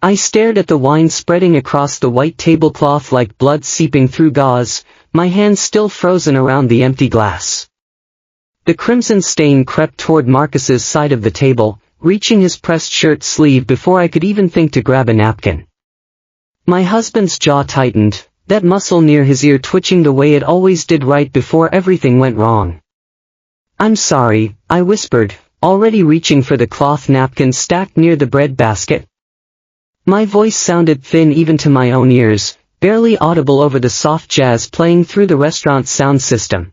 I stared at the wine spreading across the white tablecloth like blood seeping through gauze, my hands still frozen around the empty glass. The crimson stain crept toward Marcus's side of the table, reaching his pressed shirt sleeve before I could even think to grab a napkin. My husband's jaw tightened, that muscle near his ear twitching the way it always did right before everything went wrong. "I'm sorry," I whispered, already reaching for the cloth napkin stacked near the bread basket. My voice sounded thin even to my own ears, barely audible over the soft jazz playing through the restaurant's sound system.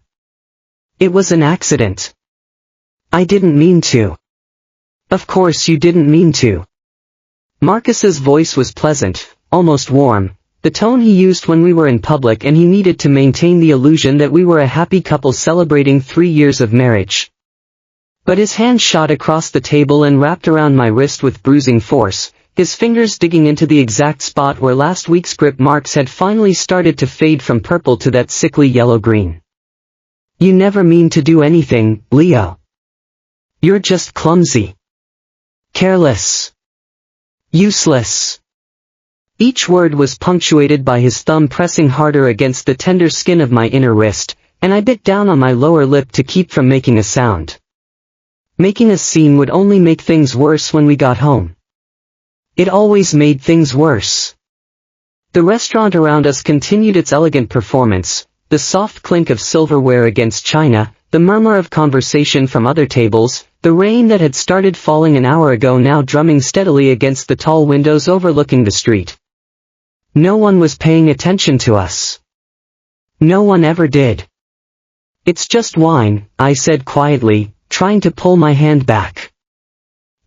"It was an accident. I didn't mean to." "Of course you didn't mean to." Marcus's voice was pleasant, almost warm, the tone he used when we were in public and he needed to maintain the illusion that we were a happy couple celebrating 3 years of marriage. But his hand shot across the table and wrapped around my wrist with bruising force, his fingers digging into the exact spot where last week's grip marks had finally started to fade from purple to that sickly yellow-green. "You never mean to do anything, Leo. You're just clumsy. Careless. Useless." Each word was punctuated by his thumb pressing harder against the tender skin of my inner wrist, and I bit down on my lower lip to keep from making a sound. Making a scene would only make things worse when we got home. It always made things worse. The restaurant around us continued its elegant performance, the soft clink of silverware against china, the murmur of conversation from other tables, the rain that had started falling an hour ago now drumming steadily against the tall windows overlooking the street. No one was paying attention to us. No one ever did. "It's just wine," I said quietly, trying to pull my hand back.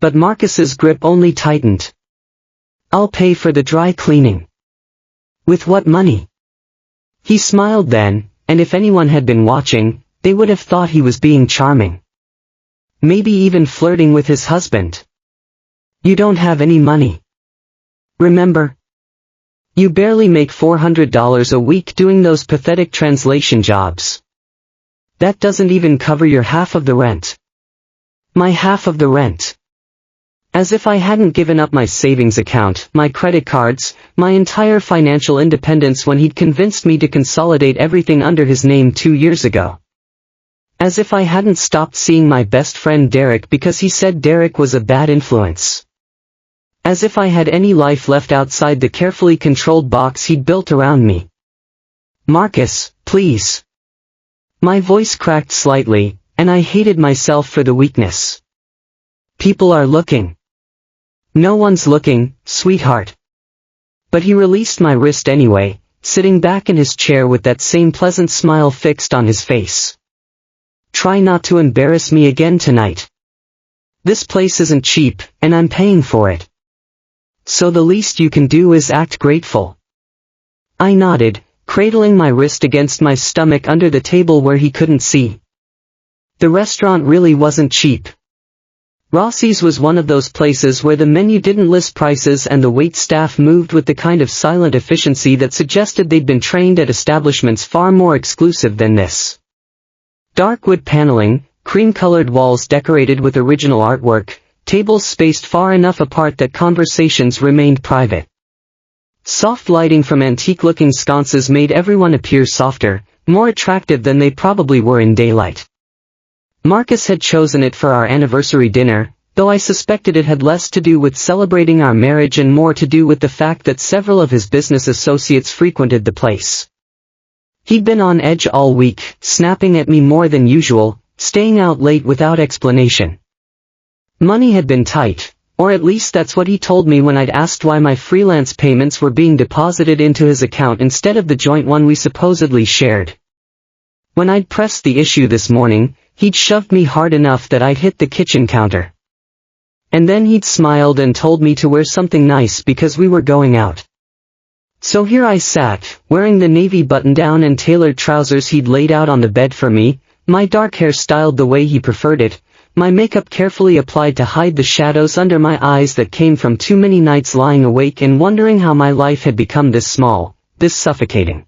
But Marcus's grip only tightened. "I'll pay for the dry cleaning." "With what money?" He smiled then, and if anyone had been watching, they would have thought he was being charming. Maybe even flirting with his husband. "You don't have any money. Remember? You barely make $400 a week doing those pathetic translation jobs. That doesn't even cover your half of the rent." My half of the rent. As if I hadn't given up my savings account, my credit cards, my entire financial independence when he'd convinced me to consolidate everything under his name 2 years ago. As if I hadn't stopped seeing my best friend Derek because he said Derek was a bad influence. As if I had any life left outside the carefully controlled box he'd built around me. "Marcus, please." My voice cracked slightly, and I hated myself for the weakness. "People are looking." "No one's looking, sweetheart." But he released my wrist anyway, sitting back in his chair with that same pleasant smile fixed on his face. "Try not to embarrass me again tonight. This place isn't cheap, and I'm paying for it. So the least you can do is act grateful." I nodded, cradling my wrist against my stomach under the table where he couldn't see. The restaurant really wasn't cheap. Rossi's was one of those places where the menu didn't list prices and the wait staff moved with the kind of silent efficiency that suggested they'd been trained at establishments far more exclusive than this. Dark wood paneling, cream-colored walls decorated with original artwork, tables spaced far enough apart that conversations remained private. Soft lighting from antique-looking sconces made everyone appear softer, more attractive than they probably were in daylight. Marcus had chosen it for our anniversary dinner, though I suspected it had less to do with celebrating our marriage and more to do with the fact that several of his business associates frequented the place. He'd been on edge all week, snapping at me more than usual, staying out late without explanation. Money had been tight, or at least that's what he told me when I'd asked why my freelance payments were being deposited into his account instead of the joint one we supposedly shared. When I'd pressed the issue this morning, he'd shoved me hard enough that I'd hit the kitchen counter. And then he'd smiled and told me to wear something nice because we were going out. So here I sat, wearing the navy button-down and tailored trousers he'd laid out on the bed for me, my dark hair styled the way he preferred it, my makeup carefully applied to hide the shadows under my eyes that came from too many nights lying awake and wondering how my life had become this small, this suffocating.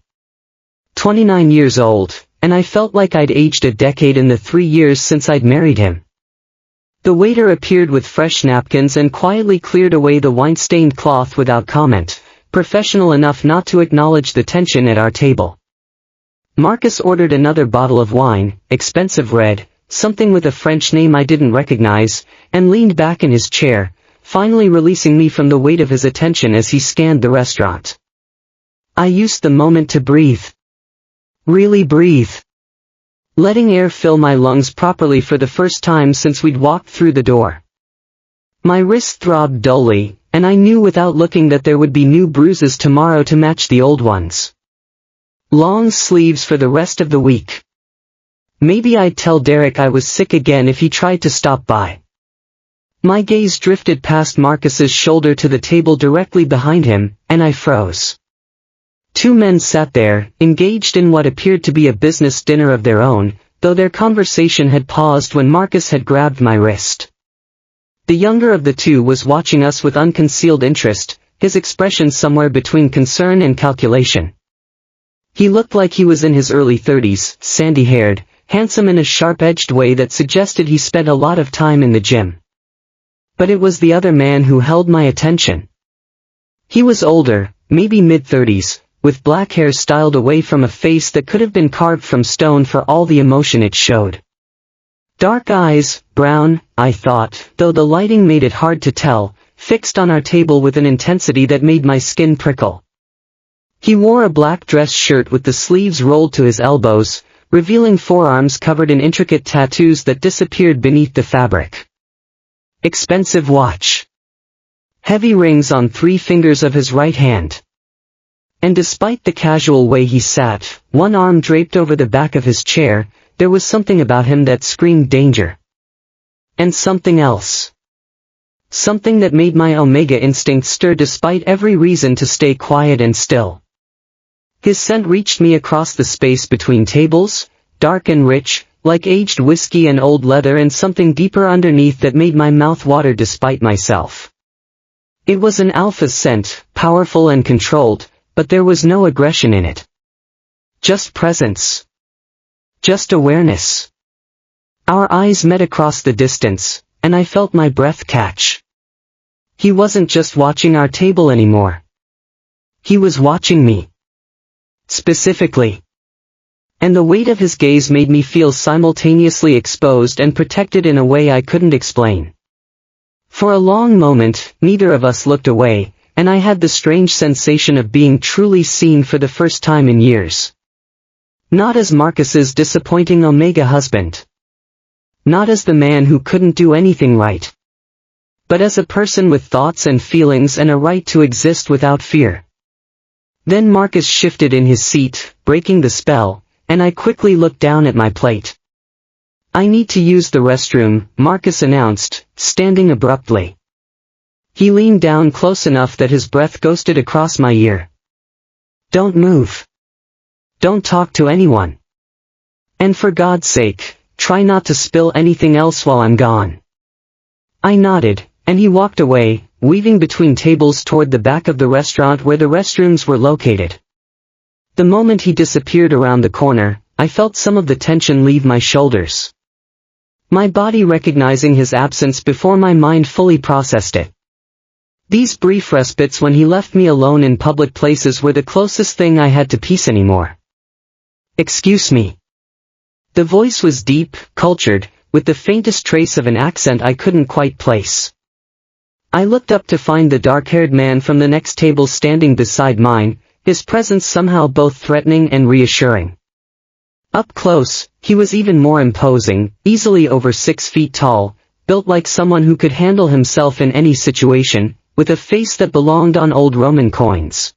29 years old, and I felt like I'd aged a decade in the 3 years since I'd married him. The waiter appeared with fresh napkins and quietly cleared away the wine-stained cloth without comment, professional enough not to acknowledge the tension at our table. Marcus ordered another bottle of wine, expensive red, something with a French name I didn't recognize, and leaned back in his chair, finally releasing me from the weight of his attention as he scanned the restaurant. I used the moment to breathe. Really breathe. Letting air fill my lungs properly for the first time since we'd walked through the door. My wrist throbbed dully, and I knew without looking that there would be new bruises tomorrow to match the old ones. Long sleeves for the rest of the week. Maybe I'd tell Derek I was sick again if he tried to stop by. My gaze drifted past Marcus's shoulder to the table directly behind him, and I froze. Two men sat there, engaged in what appeared to be a business dinner of their own, though their conversation had paused when Marcus had grabbed my wrist. The younger of the two was watching us with unconcealed interest, his expression somewhere between concern and calculation. He looked like he was in his early 30s, sandy-haired, handsome in a sharp-edged way that suggested he spent a lot of time in the gym. But it was the other man who held my attention. He was older, maybe mid-30s, with black hair styled away from a face that could have been carved from stone for all the emotion it showed. Dark eyes, brown, I thought, though the lighting made it hard to tell, fixed on our table with an intensity that made my skin prickle. He wore a black dress shirt with the sleeves rolled to his elbows, revealing forearms covered in intricate tattoos that disappeared beneath the fabric. Expensive watch. Heavy rings on 3 fingers of his right hand. And despite the casual way he sat, one arm draped over the back of his chair, there was something about him that screamed danger. And something else. Something that made my Omega instinct stir despite every reason to stay quiet and still. His scent reached me across the space between tables, dark and rich, like aged whiskey and old leather, and something deeper underneath that made my mouth water despite myself. It was an alpha scent, powerful and controlled, but there was no aggression in it. Just presence. Just awareness. Our eyes met across the distance, and I felt my breath catch. He wasn't just watching our table anymore. He was watching me. Specifically. And the weight of his gaze made me feel simultaneously exposed and protected in a way I couldn't explain. For a long moment, neither of us looked away, and I had the strange sensation of being truly seen for the first time in years. Not as Marcus's disappointing Omega husband. Not as the man who couldn't do anything right. But as a person with thoughts and feelings and a right to exist without fear. Then Marcus shifted in his seat, breaking the spell, and I quickly looked down at my plate. I need to use the restroom, Marcus announced, standing abruptly. He leaned down close enough that his breath ghosted across my ear. Don't move. Don't talk to anyone. And for God's sake, try not to spill anything else while I'm gone. I nodded, and he walked away, weaving between tables toward the back of the restaurant where the restrooms were located. The moment he disappeared around the corner, I felt some of the tension leave my shoulders. My body recognizing his absence before my mind fully processed it. These brief respites when he left me alone in public places were the closest thing I had to peace anymore. Excuse me. The voice was deep, cultured, with the faintest trace of an accent I couldn't quite place. I looked up to find the dark-haired man from the next table standing beside mine, his presence somehow both threatening and reassuring. Up close, he was even more imposing, easily over 6 feet tall, built like someone who could handle himself in any situation, with a face that belonged on old Roman coins.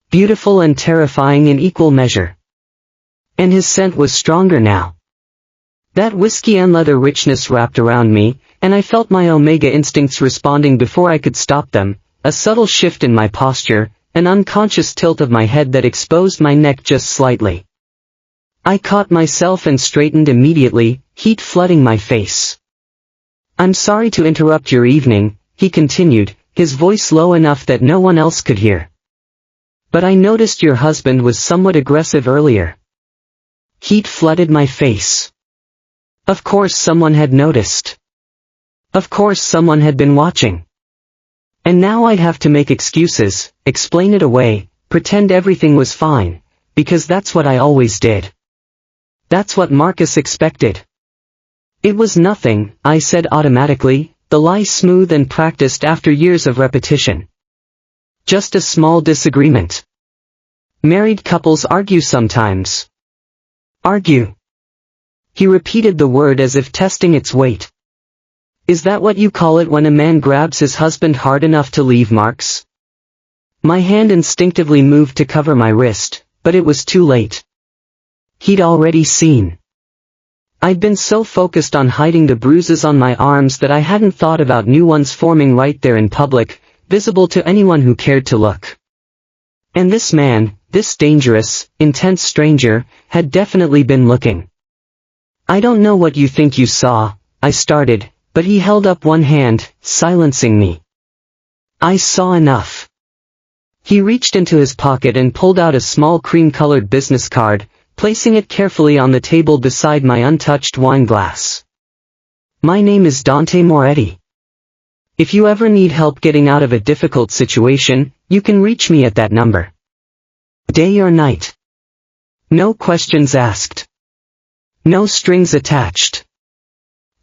Beautiful and terrifying in equal measure. And his scent was stronger now. That whiskey and leather richness wrapped around me, and I felt my Omega instincts responding before I could stop them, a subtle shift in my posture, an unconscious tilt of my head that exposed my neck just slightly. I caught myself and straightened immediately, heat flooding my face. I'm sorry to interrupt your evening, he continued, his voice low enough that no one else could hear. But I noticed your husband was somewhat aggressive earlier. Heat flooded my face. Of course someone had noticed. Of course someone had been watching. And now I'd have to make excuses, explain it away, pretend everything was fine, because that's what I always did. That's what Marcus expected. It was nothing, I said automatically, the lie smooth and practiced after years of repetition. Just a small disagreement. Married couples argue sometimes. Argue. He repeated the word as if testing its weight. Is that what you call it when a man grabs his husband hard enough to leave marks? My hand instinctively moved to cover my wrist, but it was too late. He'd already seen. I'd been so focused on hiding the bruises on my arms that I hadn't thought about new ones forming right there in public, visible to anyone who cared to look. And this man, this dangerous, intense stranger, had definitely been looking. I don't know what you think you saw, I started, but he held up one hand, silencing me. I saw enough. He reached into his pocket and pulled out a small cream-colored business card, placing it carefully on the table beside my untouched wine glass. My name is Dante Moretti. If you ever need help getting out of a difficult situation, you can reach me at that number. Day or night. No questions asked. No strings attached.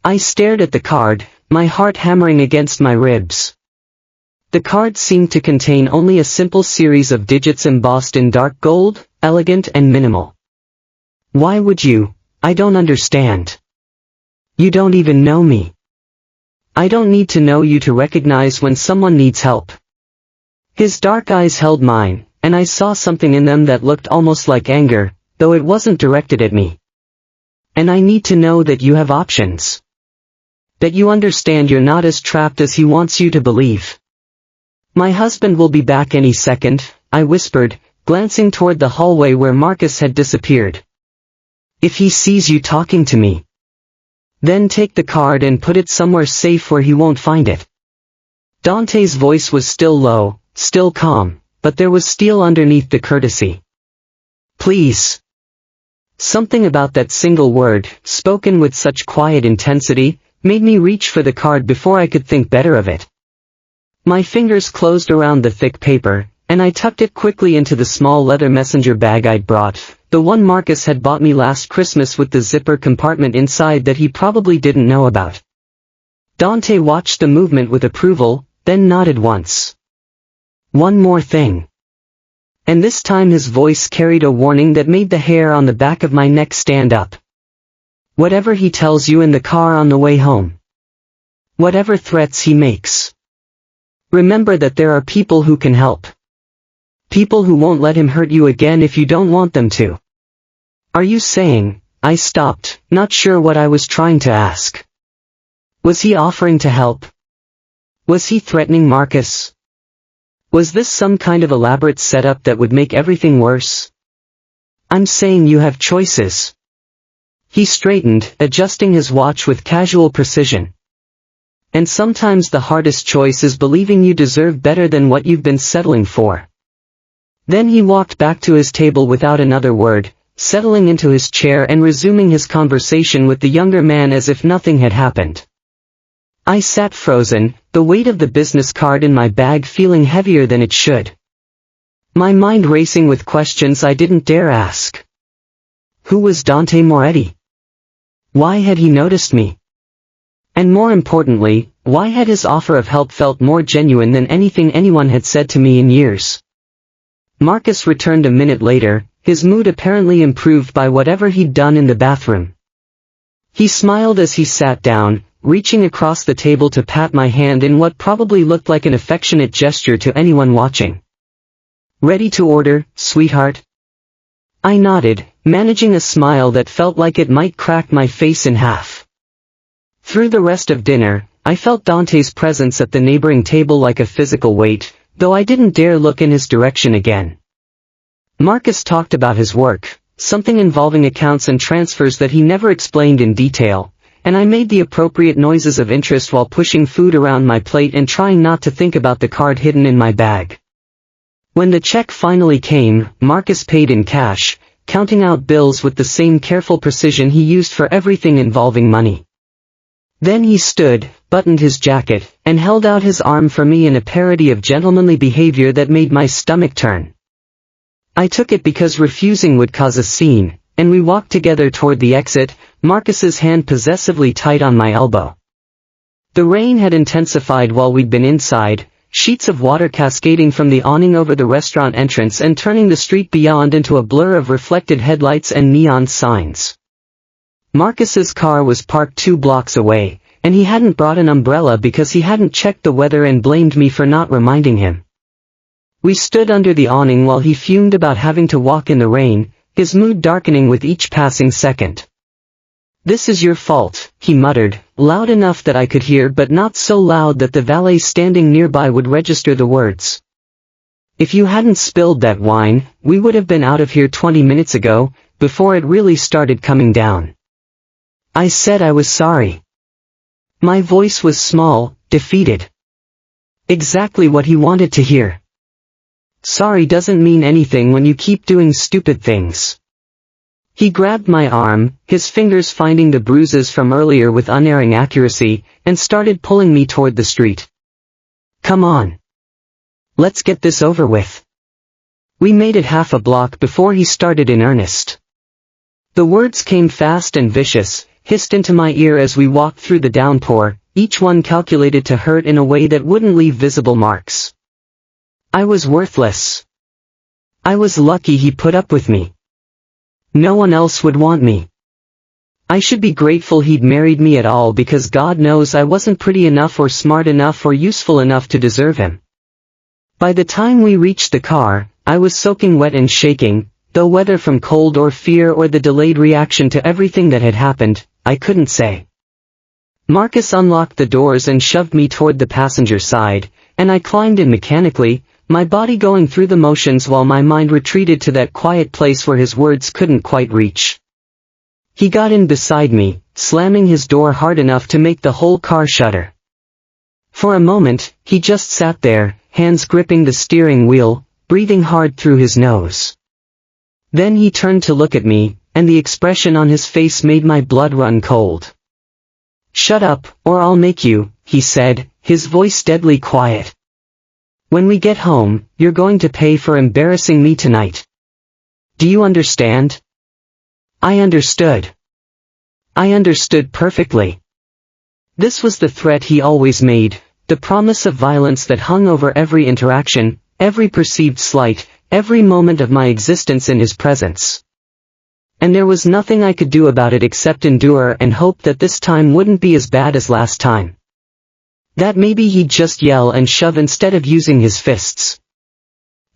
I stared at the card, my heart hammering against my ribs. The card seemed to contain only a simple series of digits embossed in dark gold, elegant and minimal. Why would you? I don't understand. You don't even know me. I don't need to know you to recognize when someone needs help. His dark eyes held mine, and I saw something in them that looked almost like anger, though it wasn't directed at me. And I need to know that you have options. That you understand you're not as trapped as he wants you to believe. My husband will be back any second, I whispered, glancing toward the hallway where Marcus had disappeared. If he sees you talking to me, then take the card and put it somewhere safe where he won't find it. Dante's voice was still low, still calm, but there was steel underneath the courtesy. Please. Something about that single word, spoken with such quiet intensity, made me reach for the card before I could think better of it. My fingers closed around the thick paper, and I tucked it quickly into the small leather messenger bag I'd brought, the one Marcus had bought me last Christmas with the zipper compartment inside that he probably didn't know about. Dante watched the movement with approval, then nodded once. One more thing. And this time his voice carried a warning that made the hair on the back of my neck stand up. Whatever he tells you in the car on the way home. Whatever threats he makes. Remember that there are people who can help. People who won't let him hurt you again if you don't want them to. Are you saying? I stopped, not sure what I was trying to ask. Was he offering to help? Was he threatening Marcus? Was this some kind of elaborate setup that would make everything worse? I'm saying you have choices. He straightened, adjusting his watch with casual precision. And sometimes the hardest choice is believing you deserve better than what you've been settling for. Then he walked back to his table without another word, settling into his chair and resuming his conversation with the younger man as if nothing had happened. I sat frozen, the weight of the business card in my bag feeling heavier than it should. My mind racing with questions I didn't dare ask. Who was Dante Moretti? Why had he noticed me? And more importantly, why had his offer of help felt more genuine than anything anyone had said to me in years? Marcus returned a minute later, his mood apparently improved by whatever he'd done in the bathroom. He smiled as he sat down, reaching across the table to pat my hand in what probably looked like an affectionate gesture to anyone watching. Ready to order, sweetheart? I nodded, managing a smile that felt like it might crack my face in half. Through the rest of dinner, I felt Dante's presence at the neighboring table like a physical weight, though I didn't dare look in his direction again. Marcus talked about his work, something involving accounts and transfers that he never explained in detail, and I made the appropriate noises of interest while pushing food around my plate and trying not to think about the card hidden in my bag. When the check finally came, Marcus paid in cash, counting out bills with the same careful precision he used for everything involving money. Then he stood, buttoned his jacket, and held out his arm for me in a parody of gentlemanly behavior that made my stomach turn. I took it because refusing would cause a scene, and we walked together toward the exit, Marcus's hand possessively tight on my elbow. The rain had intensified while we'd been inside, sheets of water cascading from the awning over the restaurant entrance and turning the street beyond into a blur of reflected headlights and neon signs. Marcus's car was parked 2 blocks away, and he hadn't brought an umbrella because he hadn't checked the weather and blamed me for not reminding him. We stood under the awning while he fumed about having to walk in the rain, his mood darkening with each passing second. "This is your fault," he muttered, loud enough that I could hear but not so loud that the valet standing nearby would register the words. "If you hadn't spilled that wine, we would have been out of here 20 minutes ago, before it really started coming down." I said I was sorry. My voice was small, defeated. Exactly what he wanted to hear. Sorry doesn't mean anything when you keep doing stupid things. He grabbed my arm, his fingers finding the bruises from earlier with unerring accuracy, and started pulling me toward the street. "Come on. Let's get this over with." We made it half a block before he started in earnest. The words came fast and vicious, hissed into my ear as we walked through the downpour, each one calculated to hurt in a way that wouldn't leave visible marks. I was worthless. I was lucky he put up with me. No one else would want me. I should be grateful he'd married me at all because God knows I wasn't pretty enough or smart enough or useful enough to deserve him. By the time we reached the car, I was soaking wet and shaking, though whether from cold or fear or the delayed reaction to everything that had happened, I couldn't say. Marcus unlocked the doors and shoved me toward the passenger side, and I climbed in mechanically, my body going through the motions while my mind retreated to that quiet place where his words couldn't quite reach. He got in beside me, slamming his door hard enough to make the whole car shudder. For a moment, he just sat there, hands gripping the steering wheel, breathing hard through his nose. Then he turned to look at me, and the expression on his face made my blood run cold. "Shut up, or I'll make you," he said, his voice deadly quiet. "When we get home, you're going to pay for embarrassing me tonight. Do you understand?" I understood. I understood perfectly. This was the threat he always made, the promise of violence that hung over every interaction, every perceived slight, every moment of my existence in his presence. And there was nothing I could do about it except endure and hope that this time wouldn't be as bad as last time. That maybe he'd just yell and shove instead of using his fists.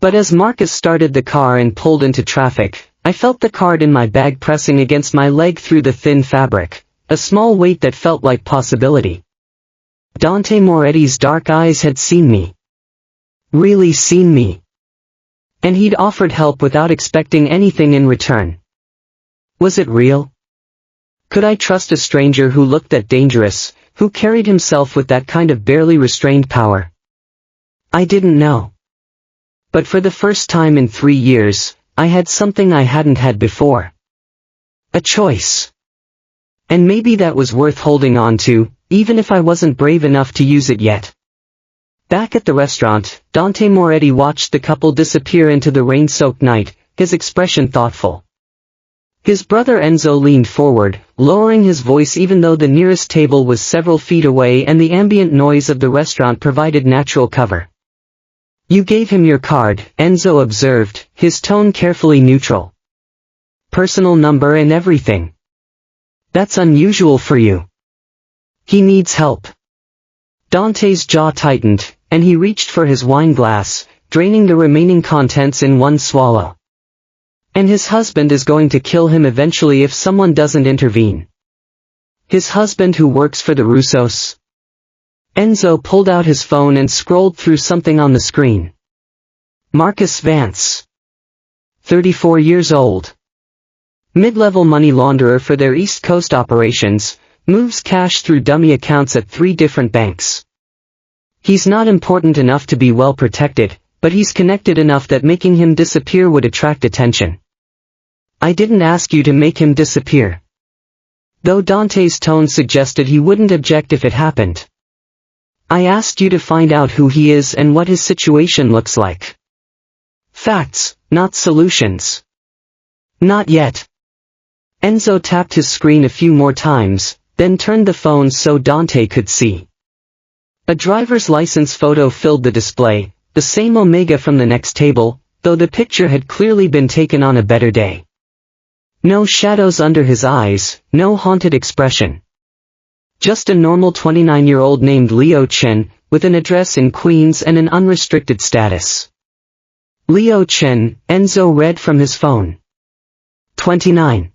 But as Marcus started the car and pulled into traffic, I felt the card in my bag pressing against my leg through the thin fabric, a small weight that felt like possibility. Dante Moretti's dark eyes had seen me. Really seen me. And he'd offered help without expecting anything in return. Was it real? Could I trust a stranger who looked that dangerous, who carried himself with that kind of barely restrained power? I didn't know. But for the first time in 3 years, I had something I hadn't had before. A choice. And maybe that was worth holding on to, even if I wasn't brave enough to use it yet. Back at the restaurant, Dante Moretti watched the couple disappear into the rain-soaked night, his expression thoughtful. His brother Enzo leaned forward, lowering his voice even though the nearest table was several feet away and the ambient noise of the restaurant provided natural cover. "You gave him your card," Enzo observed, his tone carefully neutral. "Personal number and everything. That's unusual for you. He needs help." Dante's jaw tightened, and he reached for his wine glass, draining the remaining contents in one swallow. "And his husband is going to kill him eventually if someone doesn't intervene." "His husband who works for the Russos?" Enzo pulled out his phone and scrolled through something on the screen. "Marcus Vance. 34 years old. Mid-level money launderer for their East Coast operations, moves cash through dummy accounts at 3 different banks. He's not important enough to be well protected, but he's connected enough that making him disappear would attract attention." "I didn't ask you to make him disappear." Though Dante's tone suggested he wouldn't object if it happened. I asked you to find out who he is and what his situation looks like. Facts, not solutions. Not yet. Enzo tapped his screen a few more times, then turned the phone so Dante could see. A driver's license photo filled the display, the same Omega from the next table, though the picture had clearly been taken on a better day. No shadows under his eyes, no haunted expression. Just a normal 29-year-old named Leo Chen, with an address in Queens and an unrestricted status. Leo Chen, Enzo read from his phone. 29.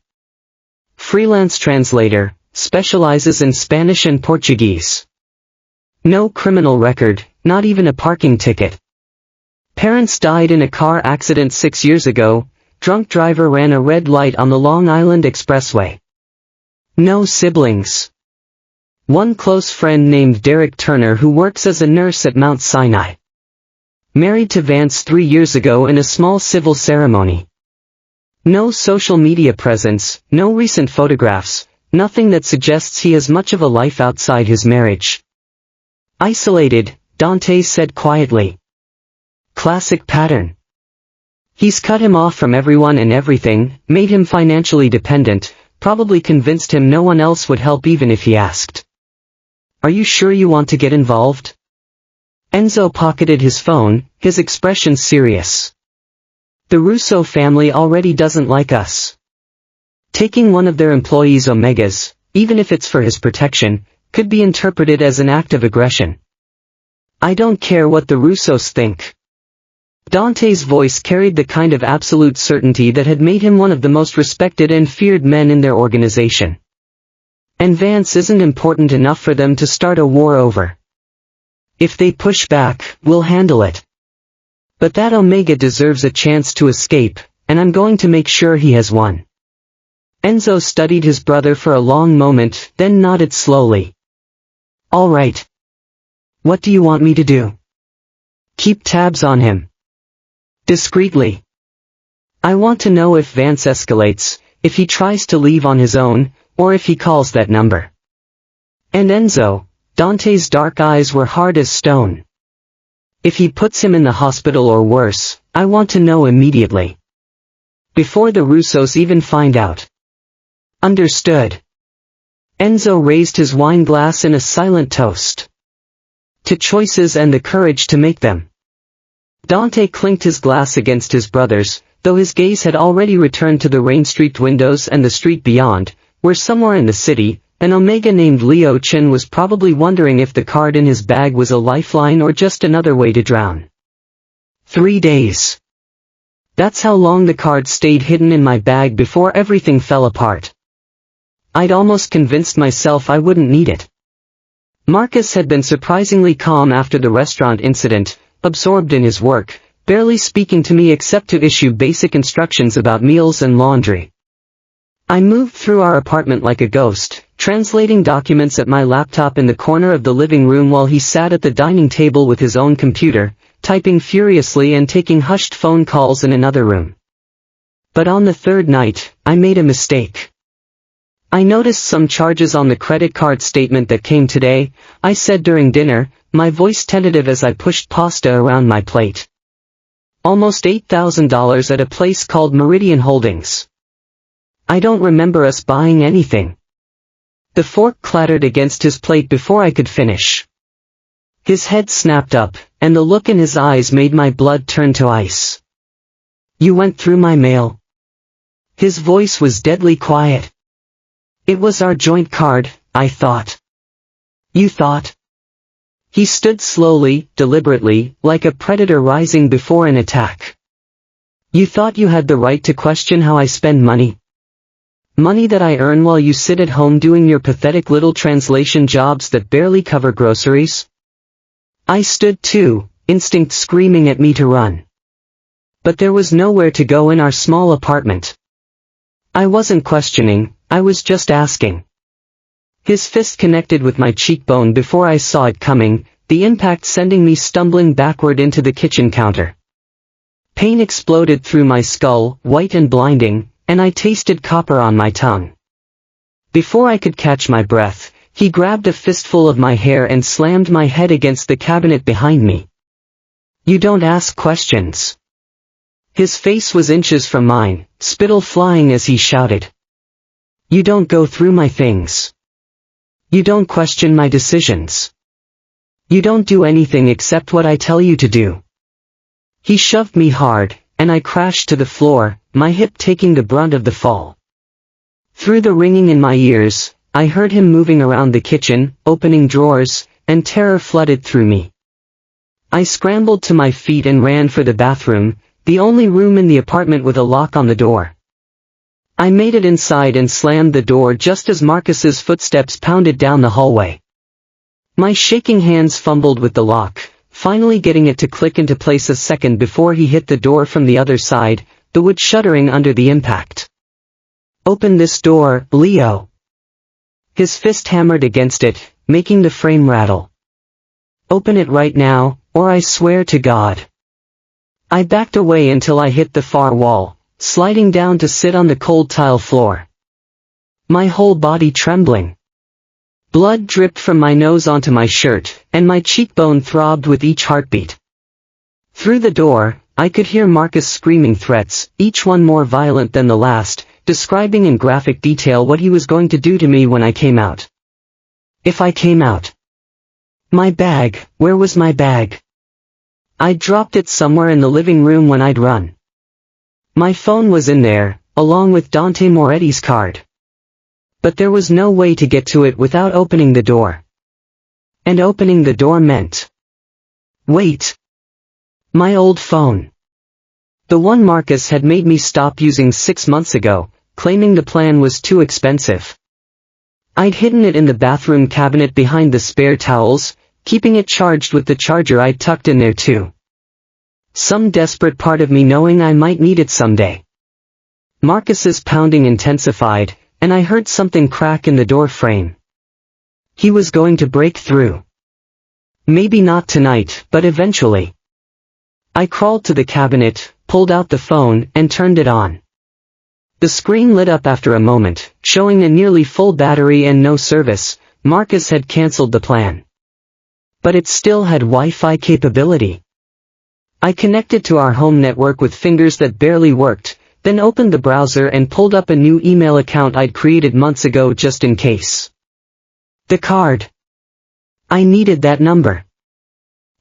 Freelance translator, specializes in Spanish and Portuguese. No criminal record, not even a parking ticket. Parents died in a car accident 6 years ago, drunk driver ran a red light on the Long Island Expressway. No siblings. One close friend named Derek Turner who works as a nurse at Mount Sinai. Married to Vance 3 years ago in a small civil ceremony. No social media presence, no recent photographs, nothing that suggests he has much of a life outside his marriage. Isolated, Dante said quietly. Classic pattern. He's cut him off from everyone and everything, made him financially dependent, probably convinced him no one else would help even if he asked. Are you sure you want to get involved? Enzo pocketed his phone, his expression serious. The Russo family already doesn't like us. Taking one of their employees' Omegas, even if it's for his protection, could be interpreted as an act of aggression. I don't care what the Russos think. Dante's voice carried the kind of absolute certainty that had made him one of the most respected and feared men in their organization. And Vance isn't important enough for them to start a war over. If they push back, we'll handle it. But that Omega deserves a chance to escape, and I'm going to make sure he has one. Enzo studied his brother for a long moment, then nodded slowly. All right. What do you want me to do? Keep tabs on him. Discreetly. I want to know if Vance escalates, if he tries to leave on his own, or if he calls that number. And Enzo, Dante's dark eyes were hard as stone. If he puts him in the hospital or worse, I want to know immediately. Before the Russos even find out. Understood. Enzo raised his wine glass in a silent toast. To choices and the courage to make them. Dante clinked his glass against his brother's, though his gaze had already returned to the rain-streaked windows and the street beyond, where somewhere in the city, an Omega named Leo Chen was probably wondering if the card in his bag was a lifeline or just another way to drown. 3 days. That's how long the card stayed hidden in my bag before everything fell apart. I'd almost convinced myself I wouldn't need it. Marcus had been surprisingly calm after the restaurant incident, absorbed in his work, barely speaking to me except to issue basic instructions about meals and laundry. I moved through our apartment like a ghost, translating documents at my laptop in the corner of the living room while he sat at the dining table with his own computer, typing furiously and taking hushed phone calls in another room. But on the third night, I made a mistake. I noticed some charges on the credit card statement that came today, I said during dinner, my voice tentative as I pushed pasta around my plate. Almost $8,000 at a place called Meridian Holdings. I don't remember us buying anything. The fork clattered against his plate before I could finish. His head snapped up, and the look in his eyes made my blood turn to ice. You went through my mail. His voice was deadly quiet. It was our joint card, I thought. You thought? He stood slowly, deliberately, like a predator rising before an attack. You thought you had the right to question how I spend money? Money that I earn while you sit at home doing your pathetic little translation jobs that barely cover groceries? I stood too, instinct screaming at me to run. But there was nowhere to go in our small apartment. I wasn't questioning, I was just asking. His fist connected with my cheekbone before I saw it coming, the impact sending me stumbling backward into the kitchen counter. Pain exploded through my skull, white and blinding, and I tasted copper on my tongue. Before I could catch my breath, he grabbed a fistful of my hair and slammed my head against the cabinet behind me. "You don't ask questions." His face was inches from mine, spittle flying as he shouted. "You don't go through my things. You don't question my decisions. You don't do anything except what I tell you to do." He shoved me hard, and I crashed to the floor, my hip taking the brunt of the fall. Through the ringing in my ears, I heard him moving around the kitchen, opening drawers, and terror flooded through me. I scrambled to my feet and ran for the bathroom, the only room in the apartment with a lock on the door. I made it inside and slammed the door just as Marcus's footsteps pounded down the hallway. My shaking hands fumbled with the lock, finally getting it to click into place a second before he hit the door from the other side, the wood shuddering under the impact. "Open this door, Leo." His fist hammered against it, making the frame rattle. "Open it right now, or I swear to God." I backed away until I hit the far wall, sliding down to sit on the cold tile floor. My whole body trembling. Blood dripped from my nose onto my shirt, and my cheekbone throbbed with each heartbeat. Through the door, I could hear Marcus screaming threats, each one more violent than the last, describing in graphic detail what he was going to do to me when I came out. If I came out. My bag, where was my bag? I'd dropped it somewhere in the living room when I'd run. My phone was in there, along with Dante Moretti's card. But there was no way to get to it without opening the door. And opening the door meant... Wait. My old phone. The one Marcus had made me stop using 6 months ago, claiming the plan was too expensive. I'd hidden it in the bathroom cabinet behind the spare towels, keeping it charged with the charger I'd tucked in there too. Some desperate part of me knowing I might need it someday. Marcus's pounding intensified, and I heard something crack in the door frame. He was going to break through. Maybe not tonight, but eventually. I crawled to the cabinet, pulled out the phone, and turned it on. The screen lit up after a moment, showing a nearly full battery and no service. Marcus had cancelled the plan. But it still had Wi-Fi capability. I connected to our home network with fingers that barely worked, then opened the browser and pulled up a new email account I'd created months ago just in case. The card. I needed that number.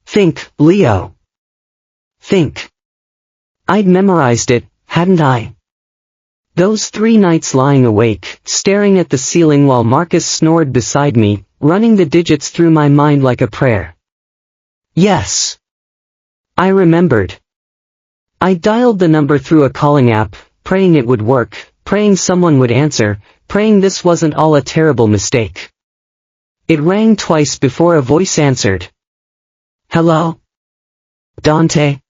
Think, Leo. Think. I'd memorized it, hadn't I? Those 3 nights lying awake, staring at the ceiling while Marcus snored beside me, running the digits through my mind like a prayer. Yes. I remembered. I dialed the number through a calling app, praying it would work, praying someone would answer, praying this wasn't all a terrible mistake. It rang twice before a voice answered. Hello? Dante?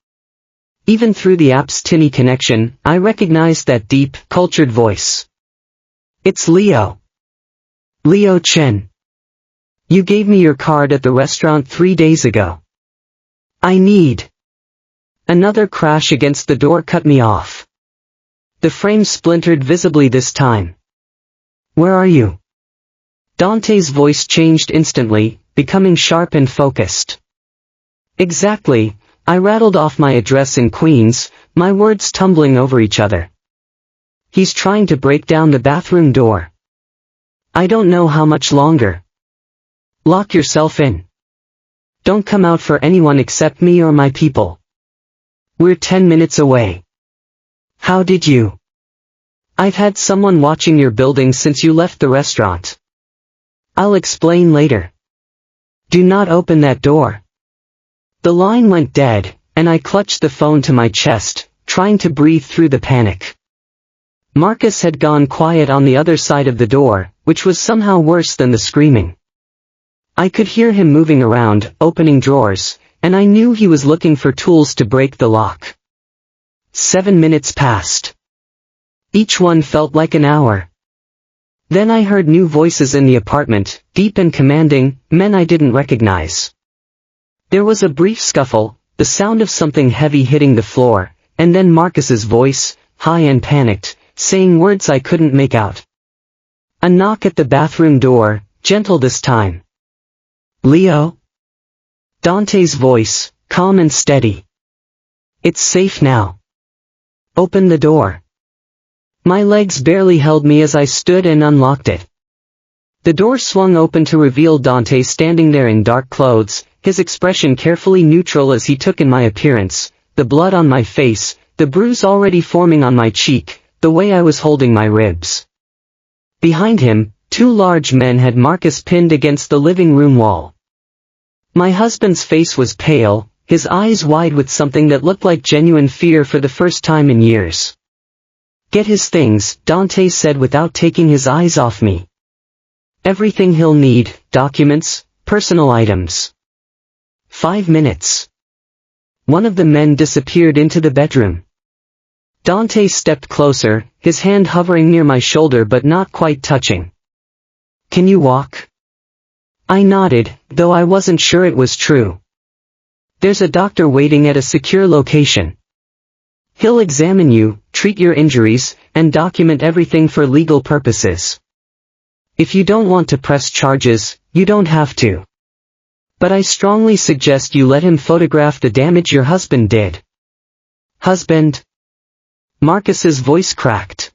Even through the app's tinny connection, I recognized that deep, cultured voice. It's Leo. Leo Chen. You gave me your card at the restaurant 3 days ago. I need. Another crash against the door cut me off. The frame splintered visibly this time. Where are you? Dante's voice changed instantly, becoming sharp and focused. Exactly. I rattled off my address in Queens, my words tumbling over each other. He's trying to break down the bathroom door. I don't know how much longer. Lock yourself in. Don't come out for anyone except me or my people. We're 10 minutes away. How did you? I've had someone watching your building since you left the restaurant. I'll explain later. Do not open that door. The line went dead, and I clutched the phone to my chest, trying to breathe through the panic. Marcus had gone quiet on the other side of the door, which was somehow worse than the screaming. I could hear him moving around, opening drawers, and I knew he was looking for tools to break the lock. 7 minutes passed. Each one felt like an hour. Then I heard new voices in the apartment, deep and commanding, men I didn't recognize. There was a brief scuffle, the sound of something heavy hitting the floor, and then Marcus's voice, high and panicked, saying words I couldn't make out. A knock at the bathroom door, gentle this time. Leo? Dante's voice, calm and steady. It's safe now. Open the door. My legs barely held me as I stood and unlocked it. The door swung open to reveal Dante standing there in dark clothes, his expression carefully neutral as he took in my appearance, the blood on my face, the bruise already forming on my cheek, the way I was holding my ribs. Behind him, two large men had Marcus pinned against the living room wall. My husband's face was pale, his eyes wide with something that looked like genuine fear for the first time in years. Get his things, Dante said without taking his eyes off me. Everything he'll need, documents, personal items. 5 minutes. One of the men disappeared into the bedroom. Dante stepped closer, his hand hovering near my shoulder but not quite touching. Can you walk? I nodded, though I wasn't sure it was true. There's a doctor waiting at a secure location. He'll examine you, treat your injuries, and document everything for legal purposes. If you don't want to press charges, you don't have to. But I strongly suggest you let him photograph the damage your husband did. Husband? Marcus's voice cracked.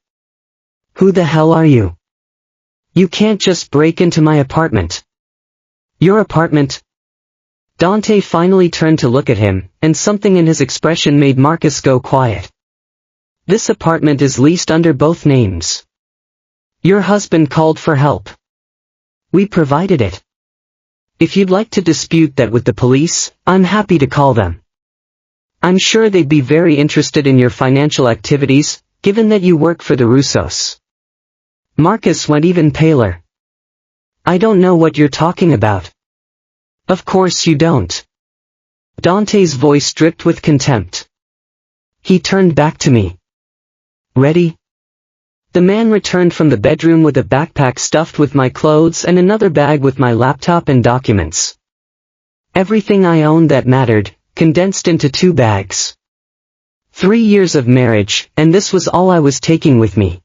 Who the hell are you? You can't just break into my apartment. Your apartment? Dante finally turned to look at him, and something in his expression made Marcus go quiet. This apartment is leased under both names. Your husband called for help. We provided it. If you'd like to dispute that with the police, I'm happy to call them. I'm sure they'd be very interested in your financial activities, given that you work for the Russos. Marcus went even paler. I don't know what you're talking about. Of course you don't. Dante's voice dripped with contempt. He turned back to me. Ready? The man returned from the bedroom with a backpack stuffed with my clothes and another bag with my laptop and documents. Everything I owned that mattered, condensed into 2 bags. 3 years of marriage, and this was all I was taking with me.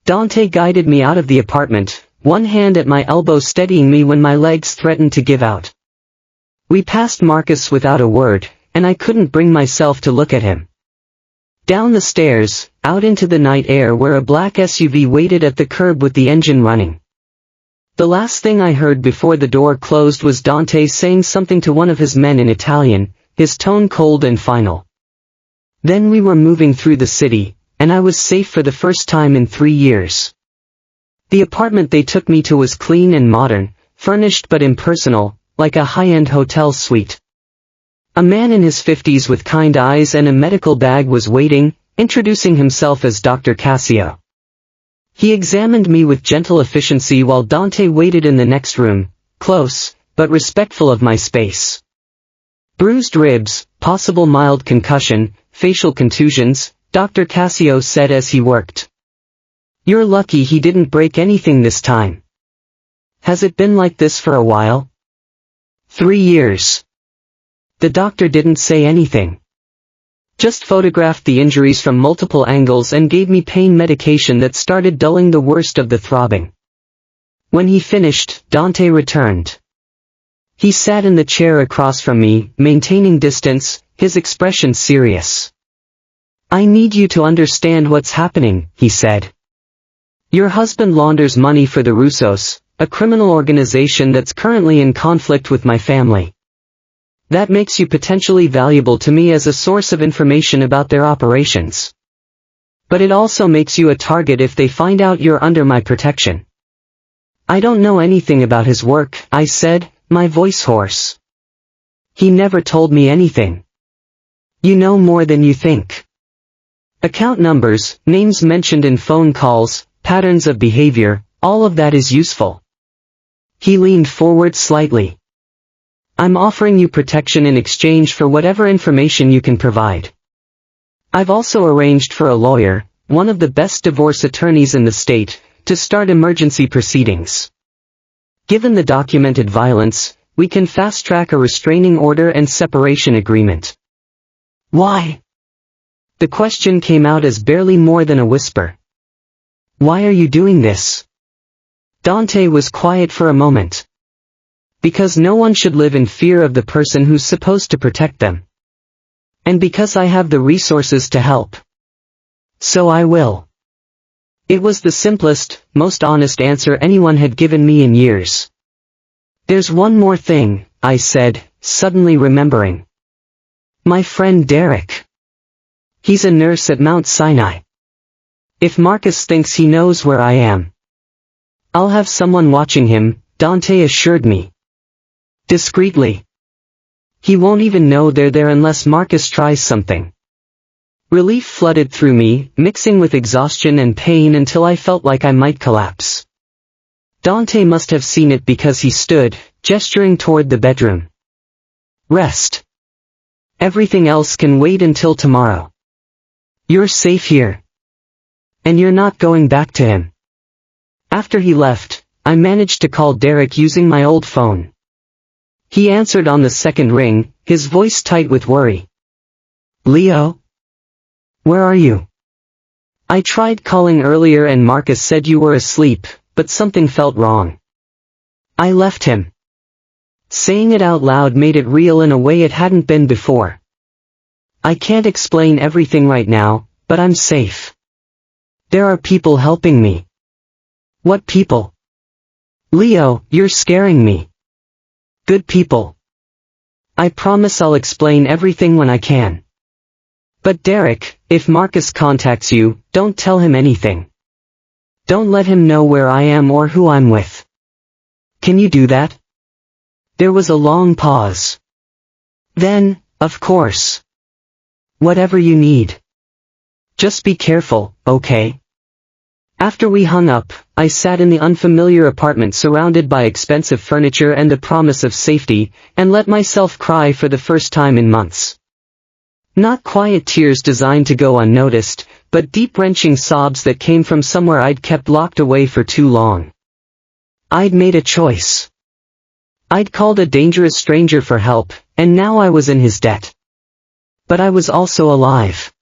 Dante guided me out of the apartment, one hand at my elbow steadying me when my legs threatened to give out. We passed Marcus without a word, and I couldn't bring myself to look at him. Down the stairs, out into the night air where a black SUV waited at the curb with the engine running. The last thing I heard before the door closed was Dante saying something to one of his men in Italian, his tone cold and final. Then we were moving through the city, and I was safe for the first time in 3 years. The apartment they took me to was clean and modern, furnished but impersonal, like a high-end hotel suite. A man in his 50s with kind eyes and a medical bag was waiting, introducing himself as Dr. Cassio. He examined me with gentle efficiency while Dante waited in the next room, close, but respectful of my space. Bruised ribs, possible mild concussion, facial contusions, Dr. Cassio said as he worked. You're lucky he didn't break anything this time. Has it been like this for a while? 3 years. The doctor didn't say anything. Just photographed the injuries from multiple angles and gave me pain medication that started dulling the worst of the throbbing. When he finished, Dante returned. He sat in the chair across from me, maintaining distance, his expression serious. I need you to understand what's happening, he said. Your husband launders money for the Russos, a criminal organization that's currently in conflict with my family. That makes you potentially valuable to me as a source of information about their operations. But it also makes you a target if they find out you're under my protection. I don't know anything about his work, I said, my voice hoarse. He never told me anything. You know more than you think. Account numbers, names mentioned in phone calls, patterns of behavior, all of that is useful. He leaned forward slightly. I'm offering you protection in exchange for whatever information you can provide. I've also arranged for a lawyer, one of the best divorce attorneys in the state, to start emergency proceedings. Given the documented violence, we can fast-track a restraining order and separation agreement. Why? The question came out as barely more than a whisper. Why are you doing this? Dante was quiet for a moment. Because no one should live in fear of the person who's supposed to protect them. And because I have the resources to help. So I will. It was the simplest, most honest answer anyone had given me in years. There's one more thing, I said, suddenly remembering. My friend Derek. He's a nurse at Mount Sinai. If Marcus thinks he knows where I am, I'll have someone watching him, Dante assured me. Discreetly. He won't even know they're there unless Marcus tries something. Relief flooded through me, mixing with exhaustion and pain until I felt like I might collapse. Dante must have seen it because he stood, gesturing toward the bedroom. Rest. Everything else can wait until tomorrow. You're safe here. And you're not going back to him. After he left, I managed to call Derek using my old phone. He answered on the second ring, his voice tight with worry. Leo? Where are you? I tried calling earlier and Marcus said you were asleep, but something felt wrong. I left him. Saying it out loud made it real in a way it hadn't been before. I can't explain everything right now, but I'm safe. There are people helping me. What people? Leo, you're scaring me. Good people. I promise I'll explain everything when I can. But Derek, if Marcus contacts you, don't tell him anything. Don't let him know where I am or who I'm with. Can you do that? There was a long pause. Then, of course. Whatever you need. Just be careful, okay? After we hung up, I sat in the unfamiliar apartment surrounded by expensive furniture and the promise of safety, and let myself cry for the first time in months. Not quiet tears designed to go unnoticed, but deep-wrenching sobs that came from somewhere I'd kept locked away for too long. I'd made a choice. I'd called a dangerous stranger for help, and now I was in his debt. But I was also alive.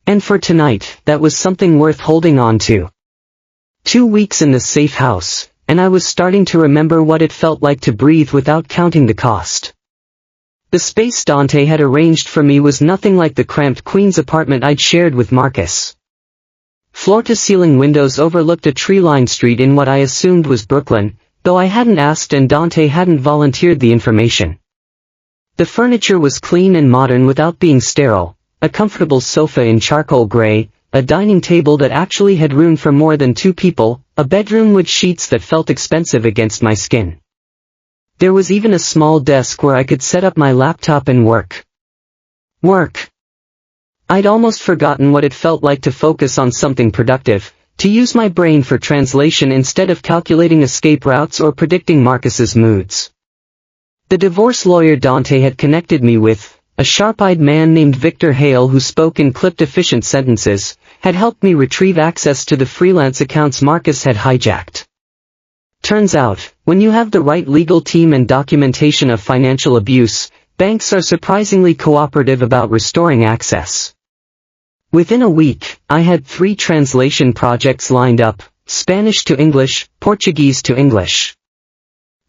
And for tonight, that was something worth holding on to. 2 weeks in the safe house, and I was starting to remember what it felt like to breathe without counting the cost. The space Dante had arranged for me was nothing like the cramped Queen's apartment I'd shared with Marcus. Floor-to-ceiling windows overlooked a tree-lined street in what I assumed was Brooklyn, though I hadn't asked and Dante hadn't volunteered the information. The furniture was clean and modern without being sterile, a comfortable sofa in charcoal gray, a dining table that actually had room for more than 2 people, a bedroom with sheets that felt expensive against my skin. There was even a small desk where I could set up my laptop and work. Work. I'd almost forgotten what it felt like to focus on something productive, to use my brain for translation instead of calculating escape routes or predicting Marcus's moods. The divorce lawyer Dante had connected me with, a sharp-eyed man named Victor Hale who spoke in clipped efficient sentences, had helped me retrieve access to the freelance accounts Marcus had hijacked. Turns out, when you have the right legal team and documentation of financial abuse, banks are surprisingly cooperative about restoring access. Within a week, I had 3 translation projects lined up, Spanish to English, Portuguese to English.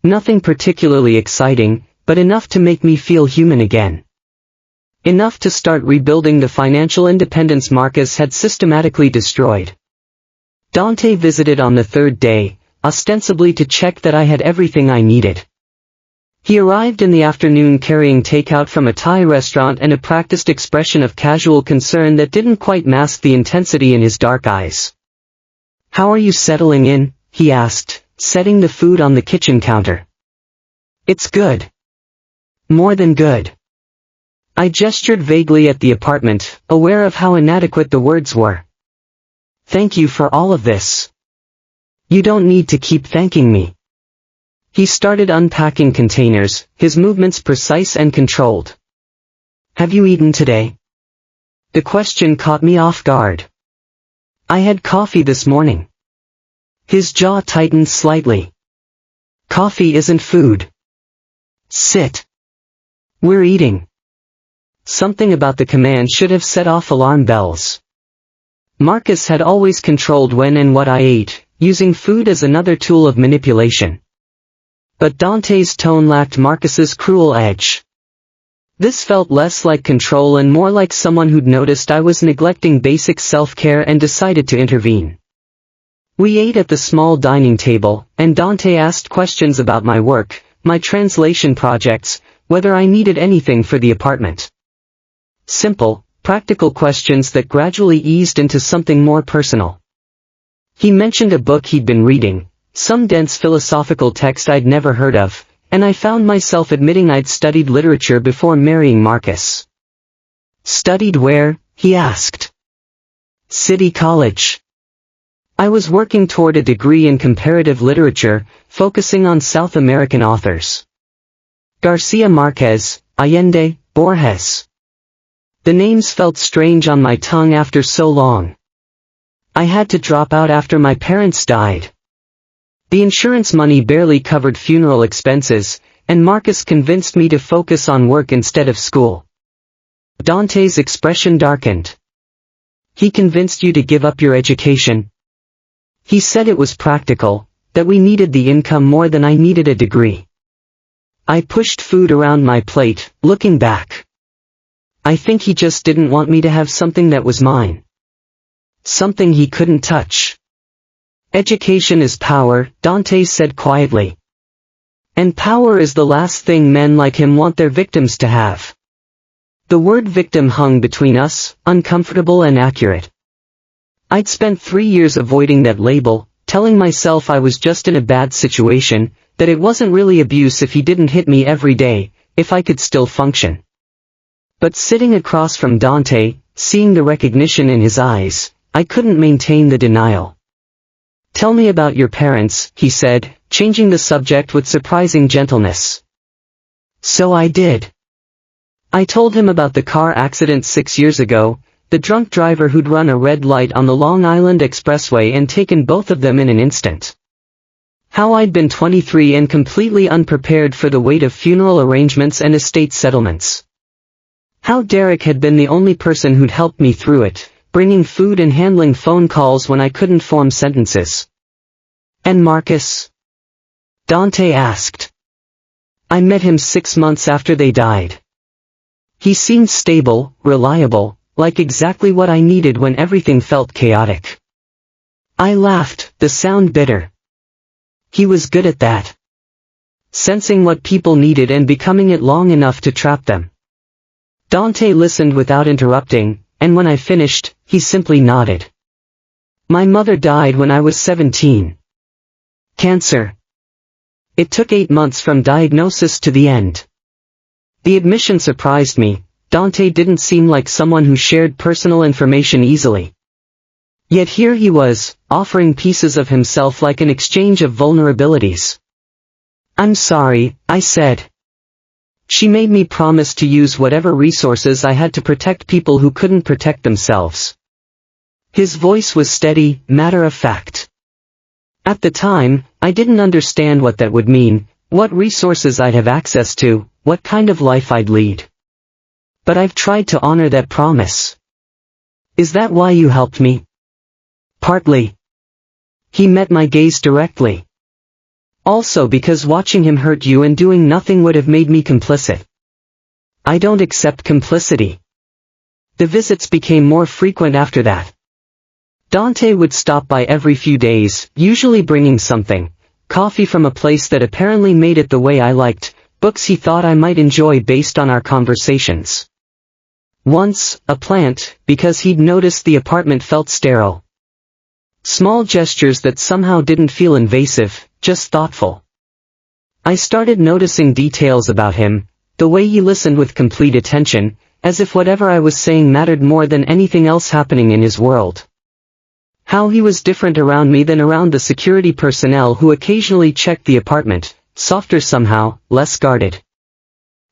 Nothing particularly exciting, but enough to make me feel human again. Enough to start rebuilding the financial independence Marcus had systematically destroyed. Dante visited on the 3rd day, ostensibly to check that I had everything I needed. He arrived in the afternoon carrying takeout from a Thai restaurant and a practiced expression of casual concern that didn't quite mask the intensity in his dark eyes. "How are you settling in?" he asked, setting the food on the kitchen counter. "It's good. More than good." I gestured vaguely at the apartment, aware of how inadequate the words were. "Thank you for all of this. You don't need to keep thanking me." He started unpacking containers, his movements precise and controlled. "Have you eaten today?" The question caught me off guard. "I had coffee this morning." His jaw tightened slightly. "Coffee isn't food. Sit. We're eating." Something about the command should have set off alarm bells. Marcus had always controlled when and what I ate, using food as another tool of manipulation. But Dante's tone lacked Marcus's cruel edge. This felt less like control and more like someone who'd noticed I was neglecting basic self-care and decided to intervene. We ate at the small dining table, and Dante asked questions about my work, my translation projects, whether I needed anything for the apartment. Simple, practical questions that gradually eased into something more personal. He mentioned a book he'd been reading, some dense philosophical text I'd never heard of, and I found myself admitting I'd studied literature before marrying Marcus. Studied where? He asked. City College. I was working toward a degree in comparative literature, focusing on South American authors. Garcia Marquez, Allende, Borges. The names felt strange on my tongue after so long. I had to drop out after my parents died. The insurance money barely covered funeral expenses, and Marcus convinced me to focus on work instead of school. Dante's expression darkened. He convinced you to give up your education? He said it was practical, that we needed the income more than I needed a degree. I pushed food around my plate, looking back. I think he just didn't want me to have something that was mine. Something he couldn't touch. Education is power, Dante said quietly. And power is the last thing men like him want their victims to have. The word victim hung between us, uncomfortable and accurate. I'd spent 3 years avoiding that label, telling myself I was just in a bad situation, that it wasn't really abuse if he didn't hit me every day, if I could still function. But sitting across from Dante, seeing the recognition in his eyes, I couldn't maintain the denial. Tell me about your parents, he said, changing the subject with surprising gentleness. So I did. I told him about the car accident 6 years ago, the drunk driver who'd run a red light on the Long Island Expressway and taken both of them in an instant. How I'd been 23 and completely unprepared for the weight of funeral arrangements and estate settlements. How Derek had been the only person who'd helped me through it, bringing food and handling phone calls when I couldn't form sentences. And Marcus? Dante asked. I met him 6 months after they died. He seemed stable, reliable, like exactly what I needed when everything felt chaotic. I laughed, the sound bitter. He was good at that. Sensing what people needed and becoming it long enough to trap them. Dante listened without interrupting, and when I finished, he simply nodded. My mother died when I was 17. Cancer. It took 8 months from diagnosis to the end. The admission surprised me. Dante didn't seem like someone who shared personal information easily. Yet here he was, offering pieces of himself like an exchange of vulnerabilities. I'm sorry, I said. She made me promise to use whatever resources I had to protect people who couldn't protect themselves. His voice was steady, matter of fact. At the time, I didn't understand what that would mean, what resources I'd have access to, what kind of life I'd lead. But I've tried to honor that promise. Is that why you helped me? Partly. He met my gaze directly. Also because watching him hurt you and doing nothing would have made me complicit. I don't accept complicity. The visits became more frequent after that. Dante would stop by every few days, usually bringing something, coffee from a place that apparently made it the way I liked, books he thought I might enjoy based on our conversations. Once, a plant, because he'd noticed the apartment felt sterile. Small gestures that somehow didn't feel invasive, just thoughtful. I started noticing details about him, the way he listened with complete attention, as if whatever I was saying mattered more than anything else happening in his world. How he was different around me than around the security personnel who occasionally checked the apartment, softer somehow, less guarded.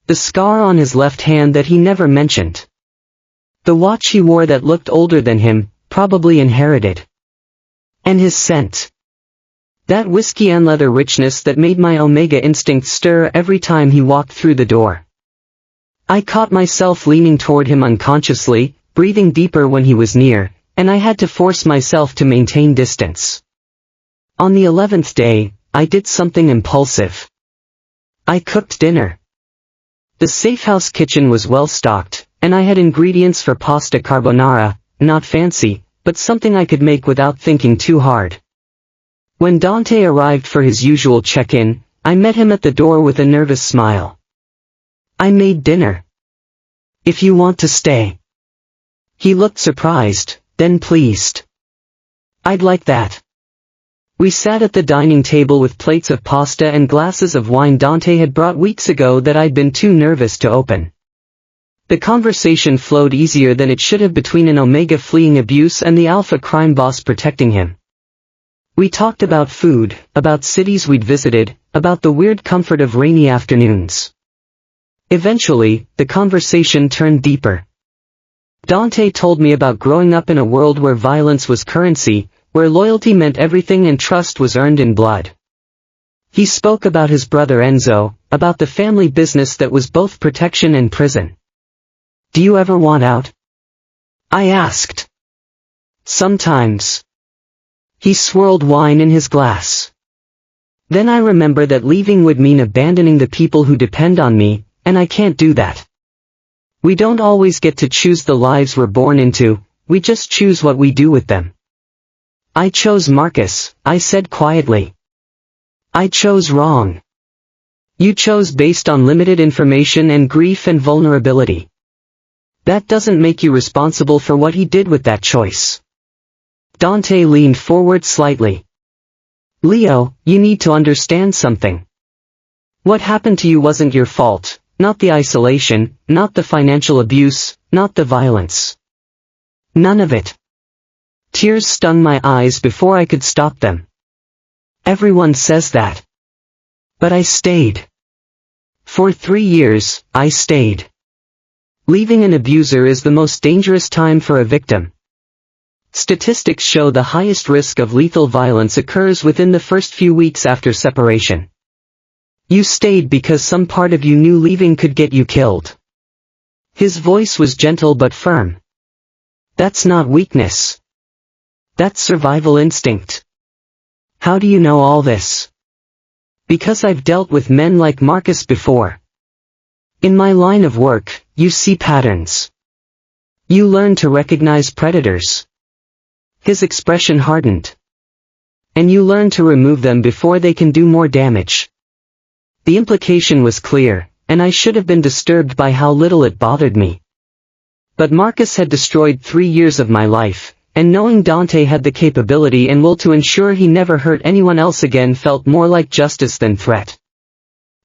The scar on his left hand that he never mentioned. The watch he wore that looked older than him, probably inherited. And his scent. That whiskey and leather richness that made my omega instinct stir every time he walked through the door. I caught myself leaning toward him unconsciously, breathing deeper when he was near, and I had to force myself to maintain distance. On the 11th day, I did something impulsive. I cooked dinner. The safehouse kitchen was well stocked, and I had ingredients for pasta carbonara, not fancy, but something I could make without thinking too hard. When Dante arrived for his usual check-in, I met him at the door with a nervous smile. I made dinner. If you want to stay. He looked surprised, then pleased. I'd like that. We sat at the dining table with plates of pasta and glasses of wine Dante had brought weeks ago that I'd been too nervous to open. The conversation flowed easier than it should have between an Omega fleeing abuse and the Alpha crime boss protecting him. We talked about food, about cities we'd visited, about the weird comfort of rainy afternoons. Eventually, the conversation turned deeper. Dante told me about growing up in a world where violence was currency, where loyalty meant everything and trust was earned in blood. He spoke about his brother Enzo, about the family business that was both protection and prison. Do you ever want out? I asked. Sometimes. He swirled wine in his glass. Then I remember that leaving would mean abandoning the people who depend on me, and I can't do that. We don't always get to choose the lives we're born into, we just choose what we do with them. I chose Marcus, I said quietly. I chose wrong. You chose based on limited information and grief and vulnerability. That doesn't make you responsible for what he did with that choice. Dante leaned forward slightly. Leo, you need to understand something. What happened to you wasn't your fault, not the isolation, not the financial abuse, not the violence. None of it. Tears stung my eyes before I could stop them. Everyone says that. But I stayed. For 3 years, I stayed. Leaving an abuser is the most dangerous time for a victim. Statistics show the highest risk of lethal violence occurs within the first few weeks after separation. You stayed because some part of you knew leaving could get you killed. His voice was gentle but firm. That's not weakness. That's survival instinct. How do you know all this? Because I've dealt with men like Marcus before. In my line of work, you see patterns. You learn to recognize predators. His expression hardened. And you learn to remove them before they can do more damage. The implication was clear, and I should have been disturbed by how little it bothered me. But Marcus had destroyed 3 years of my life, and knowing Dante had the capability and will to ensure he never hurt anyone else again felt more like justice than threat.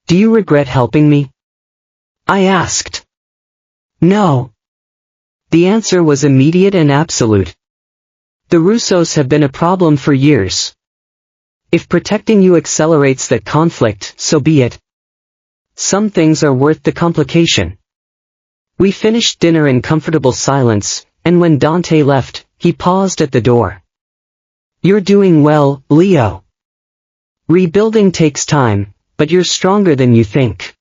Do you regret helping me? I asked. No. The answer was immediate and absolute. The Russos have been a problem for years. If protecting you accelerates that conflict, so be it. Some things are worth the complication. We finished dinner in comfortable silence, and when Dante left, he paused at the door. You're doing well, Leo. Rebuilding takes time, but you're stronger than you think.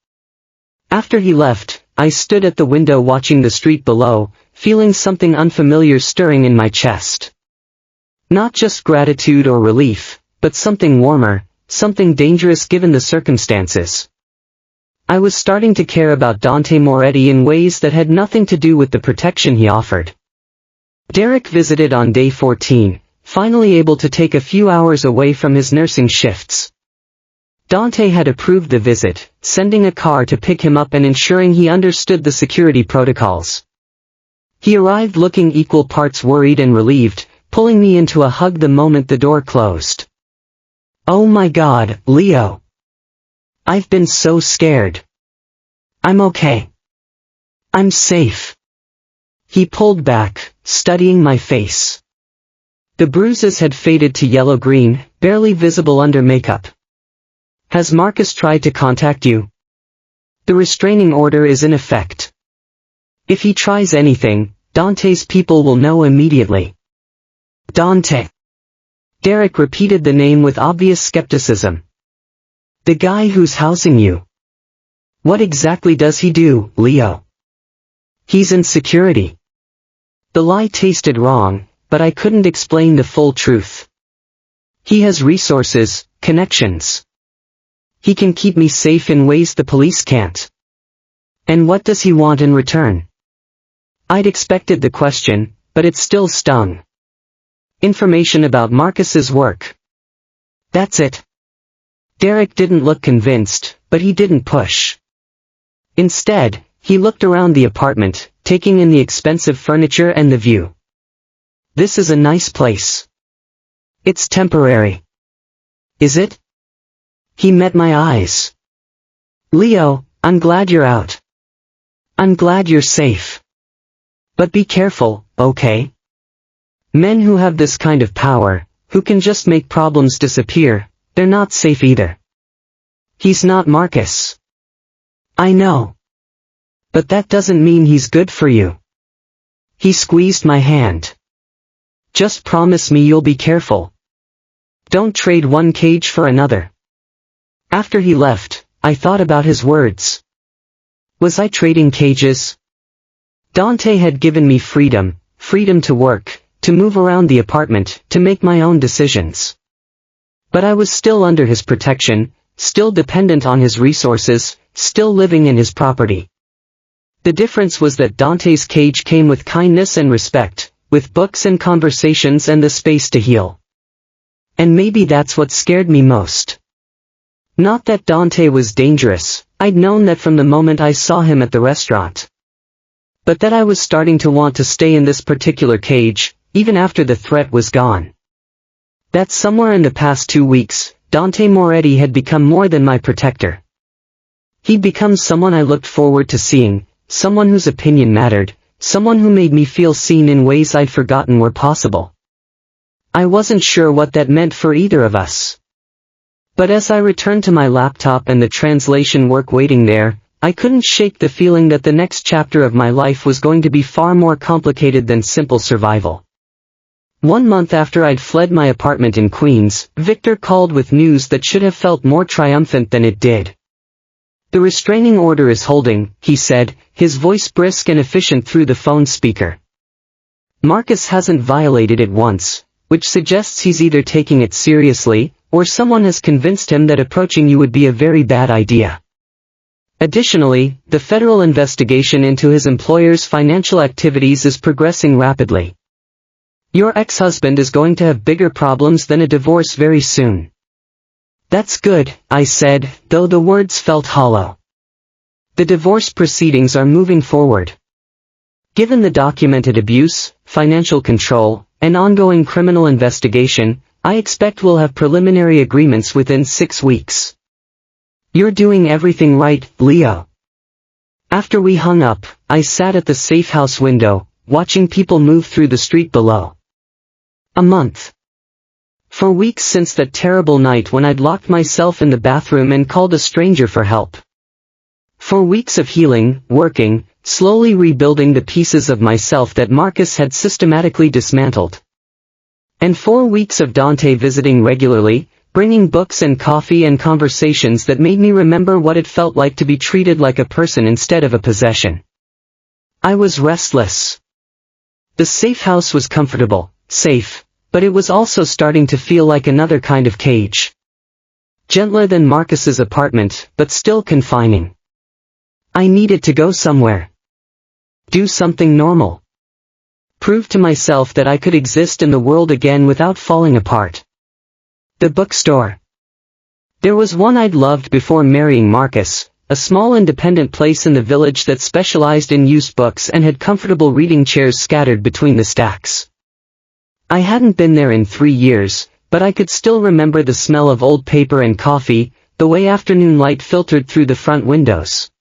After he left, I stood at the window watching the street below, feeling something unfamiliar stirring in my chest. Not just gratitude or relief, but something warmer, something dangerous given the circumstances. I was starting to care about Dante Moretti in ways that had nothing to do with the protection he offered. Derek visited on day 14, finally able to take a few hours away from his nursing shifts. Dante had approved the visit, sending a car to pick him up and ensuring he understood the security protocols. He arrived looking equal parts worried and relieved, pulling me into a hug the moment the door closed. Oh my God, Leo. I've been so scared. I'm okay. I'm safe. He pulled back, studying my face. The bruises had faded to yellow-green, barely visible under makeup. Has Marcus tried to contact you? The restraining order is in effect. If he tries anything, Dante's people will know immediately. Dante. Derek repeated the name with obvious skepticism. The guy who's housing you. What exactly does he do, Leo? He's in security. The lie tasted wrong, but I couldn't explain the full truth. He has resources, connections. He can keep me safe in ways the police can't. And what does he want in return? I'd expected the question, but it still stung. Information about Marcus's work. That's it. Derek didn't look convinced, but he didn't push. Instead, he looked around the apartment, taking in the expensive furniture and the view. This is a nice place. It's temporary. Is it? He met my eyes. Leo, I'm glad you're out. I'm glad you're safe. But be careful, okay? Men who have this kind of power, who can just make problems disappear, they're not safe either. He's not Marcus. I know. But that doesn't mean he's good for you. He squeezed my hand. Just promise me you'll be careful. Don't trade one cage for another. After he left, I thought about his words. Was I trading cages? Dante had given me freedom to work, to move around the apartment, to make my own decisions. But I was still under his protection, still dependent on his resources, still living in his property. The difference was that Dante's cage came with kindness and respect, with books and conversations and the space to heal. And maybe that's what scared me most. Not that Dante was dangerous, I'd known that from the moment I saw him at the restaurant. But that I was starting to want to stay in this particular cage, even after the threat was gone. That somewhere in the past 2 weeks, Dante Moretti had become more than my protector. He'd become someone I looked forward to seeing, someone whose opinion mattered, someone who made me feel seen in ways I'd forgotten were possible. I wasn't sure what that meant for either of us. But as I returned to my laptop and the translation work waiting there, I couldn't shake the feeling that the next chapter of my life was going to be far more complicated than simple survival. 1 month after I'd fled my apartment in Queens, Victor called with news that should have felt more triumphant than it did. The restraining order is holding, he said, his voice brisk and efficient through the phone speaker. Marcus hasn't violated it once, which suggests he's either taking it seriously, or someone has convinced him that approaching you would be a very bad idea. Additionally, the federal investigation into his employer's financial activities is progressing rapidly. Your ex-husband is going to have bigger problems than a divorce very soon. That's good, I said, though the words felt hollow. The divorce proceedings are moving forward. Given the documented abuse, financial control, and ongoing criminal investigation, I expect we'll have preliminary agreements within 6 weeks. You're doing everything right, Leo. After we hung up, I sat at the safe house window, watching people move through the street below. A month. For weeks since that terrible night when I'd locked myself in the bathroom and called a stranger for help. For weeks of healing, working, slowly rebuilding the pieces of myself that Marcus had systematically dismantled. And 4 weeks of Dante visiting regularly, bringing books and coffee and conversations that made me remember what it felt like to be treated like a person instead of a possession. I was restless. The safe house was comfortable, safe, but it was also starting to feel like another kind of cage. Gentler than Marcus's apartment, but still confining. I needed to go somewhere. Do something normal. Prove to myself that I could exist in the world again without falling apart. The bookstore. There was one I'd loved before marrying Marcus, a small independent place in the village that specialized in used books and had comfortable reading chairs scattered between the stacks. I hadn't been there in 3 years, but I could still remember the smell of old paper and coffee, the way afternoon light filtered through the front windows.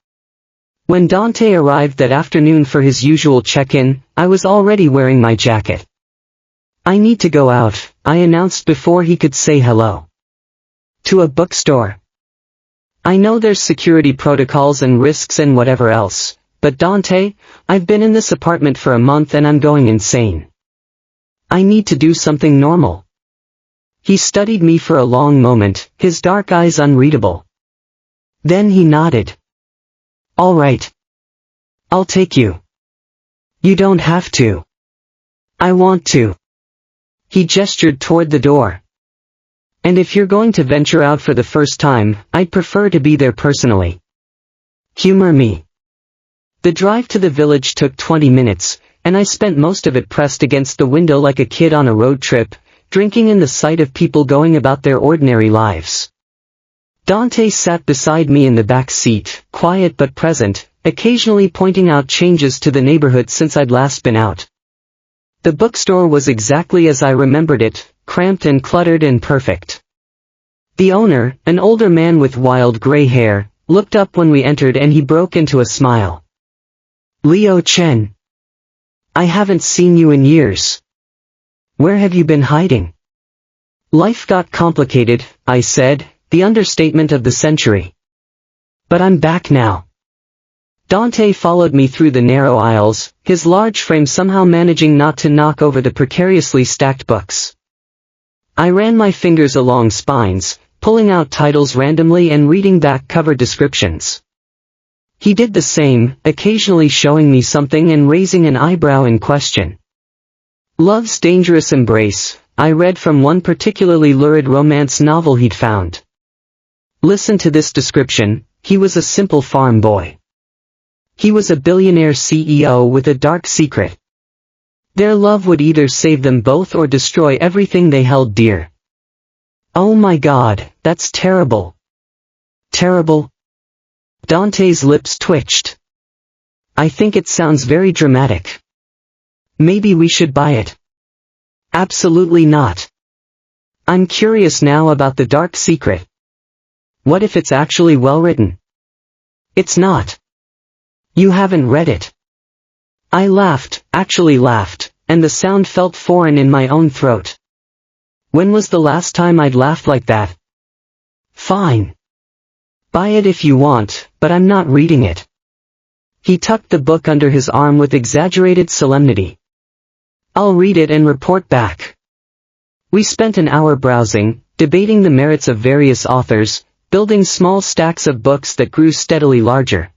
When Dante arrived that afternoon for his usual check-in, I was already wearing my jacket. I need to go out, I announced before he could say hello. To a bookstore. I know there's security protocols and risks and whatever else, but Dante, I've been in this apartment for a month and I'm going insane. I need to do something normal. He studied me for a long moment, his dark eyes unreadable. Then he nodded. All right. I'll take you. You don't have to. I want to. He gestured toward the door. And if you're going to venture out for the first time, I'd prefer to be there personally. Humor me. The drive to the village took 20 minutes, and I spent most of it pressed against the window like a kid on a road trip, drinking in the sight of people going about their ordinary lives. Dante sat beside me in the back seat, quiet but present, occasionally pointing out changes to the neighborhood since I'd last been out. The bookstore was exactly as I remembered it, cramped and cluttered and perfect. The owner, an older man with wild gray hair, looked up when we entered and he broke into a smile. "Leo Chen. I haven't seen you in years. Where have you been hiding?" "Life got complicated," I said, the understatement of the century. "But I'm back now." Dante followed me through the narrow aisles, his large frame somehow managing not to knock over the precariously stacked books. I ran my fingers along spines, pulling out titles randomly and reading back cover descriptions. He did the same, occasionally showing me something and raising an eyebrow in question. "Love's Dangerous Embrace," I read from one particularly lurid romance novel he'd found. Listen to this description: he was a simple farm boy. He was a billionaire CEO with a dark secret. Their love would either save them both or destroy everything they held dear. Oh my God, that's terrible. Terrible? Dante's lips twitched. I think it sounds very dramatic. Maybe we should buy it. Absolutely not. I'm curious now about the dark secret. What if it's actually well written? It's not. You haven't read it. I laughed, actually laughed, and the sound felt foreign in my own throat. When was the last time I'd laughed like that? Fine. Buy it if you want, but I'm not reading it. He tucked the book under his arm with exaggerated solemnity. I'll read it and report back. We spent an hour browsing, debating the merits of various authors, building small stacks of books that grew steadily larger.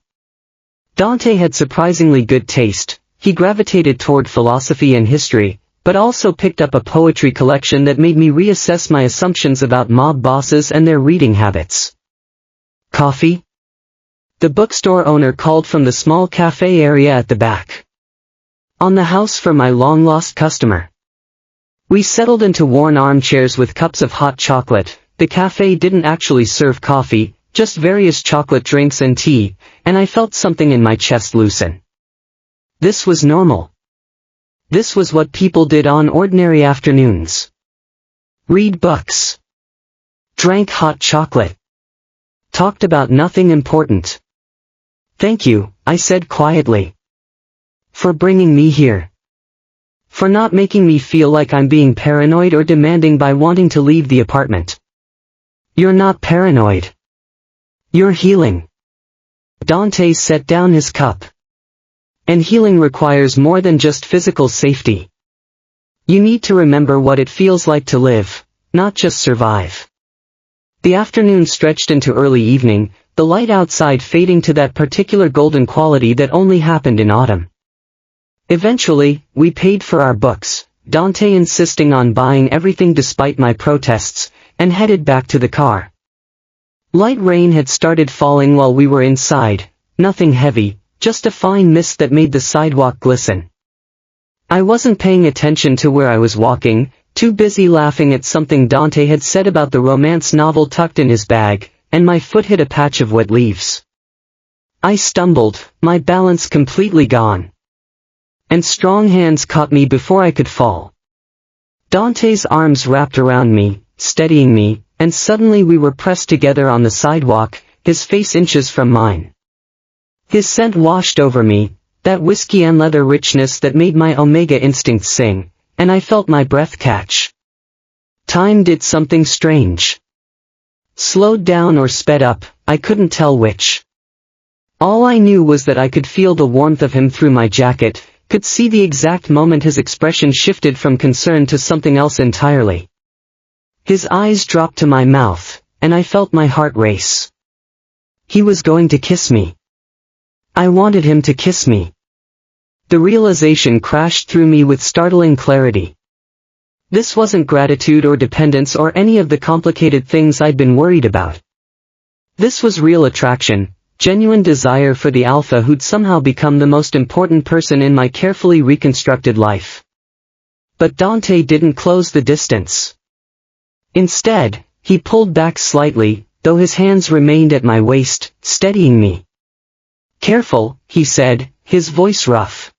Dante had surprisingly good taste. He gravitated toward philosophy and history, but also picked up a poetry collection that made me reassess my assumptions about mob bosses and their reading habits. Coffee? The bookstore owner called from the small cafe area at the back. On the house for my long-lost customer. We settled into worn armchairs with cups of hot chocolate. The cafe didn't actually serve coffee, just various chocolate drinks and tea, and I felt something in my chest loosen. This was normal. This was what people did on ordinary afternoons. Read books. Drank hot chocolate. Talked about nothing important. Thank you, I said quietly. For bringing me here. For not making me feel like I'm being paranoid or demanding by wanting to leave the apartment. You're not paranoid. You're healing. Dante set down his cup. And healing requires more than just physical safety. You need to remember what it feels like to live, not just survive. The afternoon stretched into early evening, the light outside fading to that particular golden quality that only happened in autumn. Eventually, we paid for our books, Dante insisting on buying everything despite my protests, and headed back to the car. Light rain had started falling while we were inside, nothing heavy, just a fine mist that made the sidewalk glisten. I wasn't paying attention to where I was walking, too busy laughing at something Dante had said about the romance novel tucked in his bag, and my foot hit a patch of wet leaves. I stumbled, my balance completely gone. And strong hands caught me before I could fall. Dante's arms wrapped around me, steadying me, and suddenly we were pressed together on the sidewalk, his face inches from mine. His scent washed over me, that whiskey and leather richness that made my omega instincts sing, and I felt my breath catch. Time did something strange. Slowed down or sped up, I couldn't tell which. All I knew was that I could feel the warmth of him through my jacket, could see the exact moment his expression shifted from concern to something else entirely. His eyes dropped to my mouth, and I felt my heart race. He was going to kiss me. I wanted him to kiss me. The realization crashed through me with startling clarity. This wasn't gratitude or dependence or any of the complicated things I'd been worried about. This was real attraction, genuine desire for the alpha who'd somehow become the most important person in my carefully reconstructed life. But Dante didn't close the distance. Instead, he pulled back slightly, though his hands remained at my waist, steadying me. "Careful," he said, his voice rough.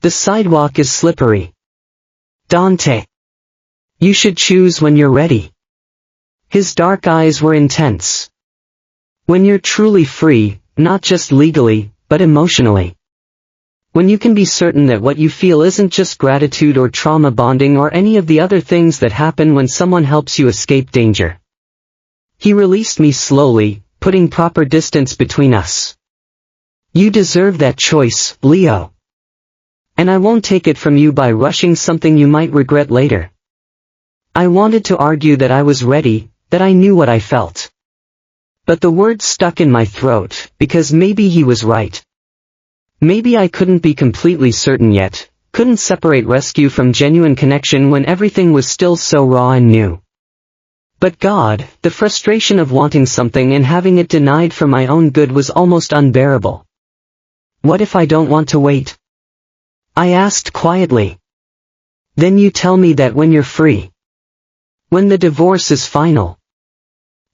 "The sidewalk is slippery. Dante. You should choose when you're ready." His dark eyes were intense. "When you're truly free, not just legally, but emotionally. When you can be certain that what you feel isn't just gratitude or trauma bonding or any of the other things that happen when someone helps you escape danger." He released me slowly, putting proper distance between us. "You deserve that choice, Leo. And I won't take it from you by rushing something you might regret later." I wanted to argue that I was ready, that I knew what I felt. But the words stuck in my throat, because maybe he was right. Maybe I couldn't be completely certain yet, couldn't separate rescue from genuine connection when everything was still so raw and new. But God, the frustration of wanting something and having it denied for my own good was almost unbearable. "What if I don't want to wait?" I asked quietly. "Then you tell me that when you're free. When the divorce is final.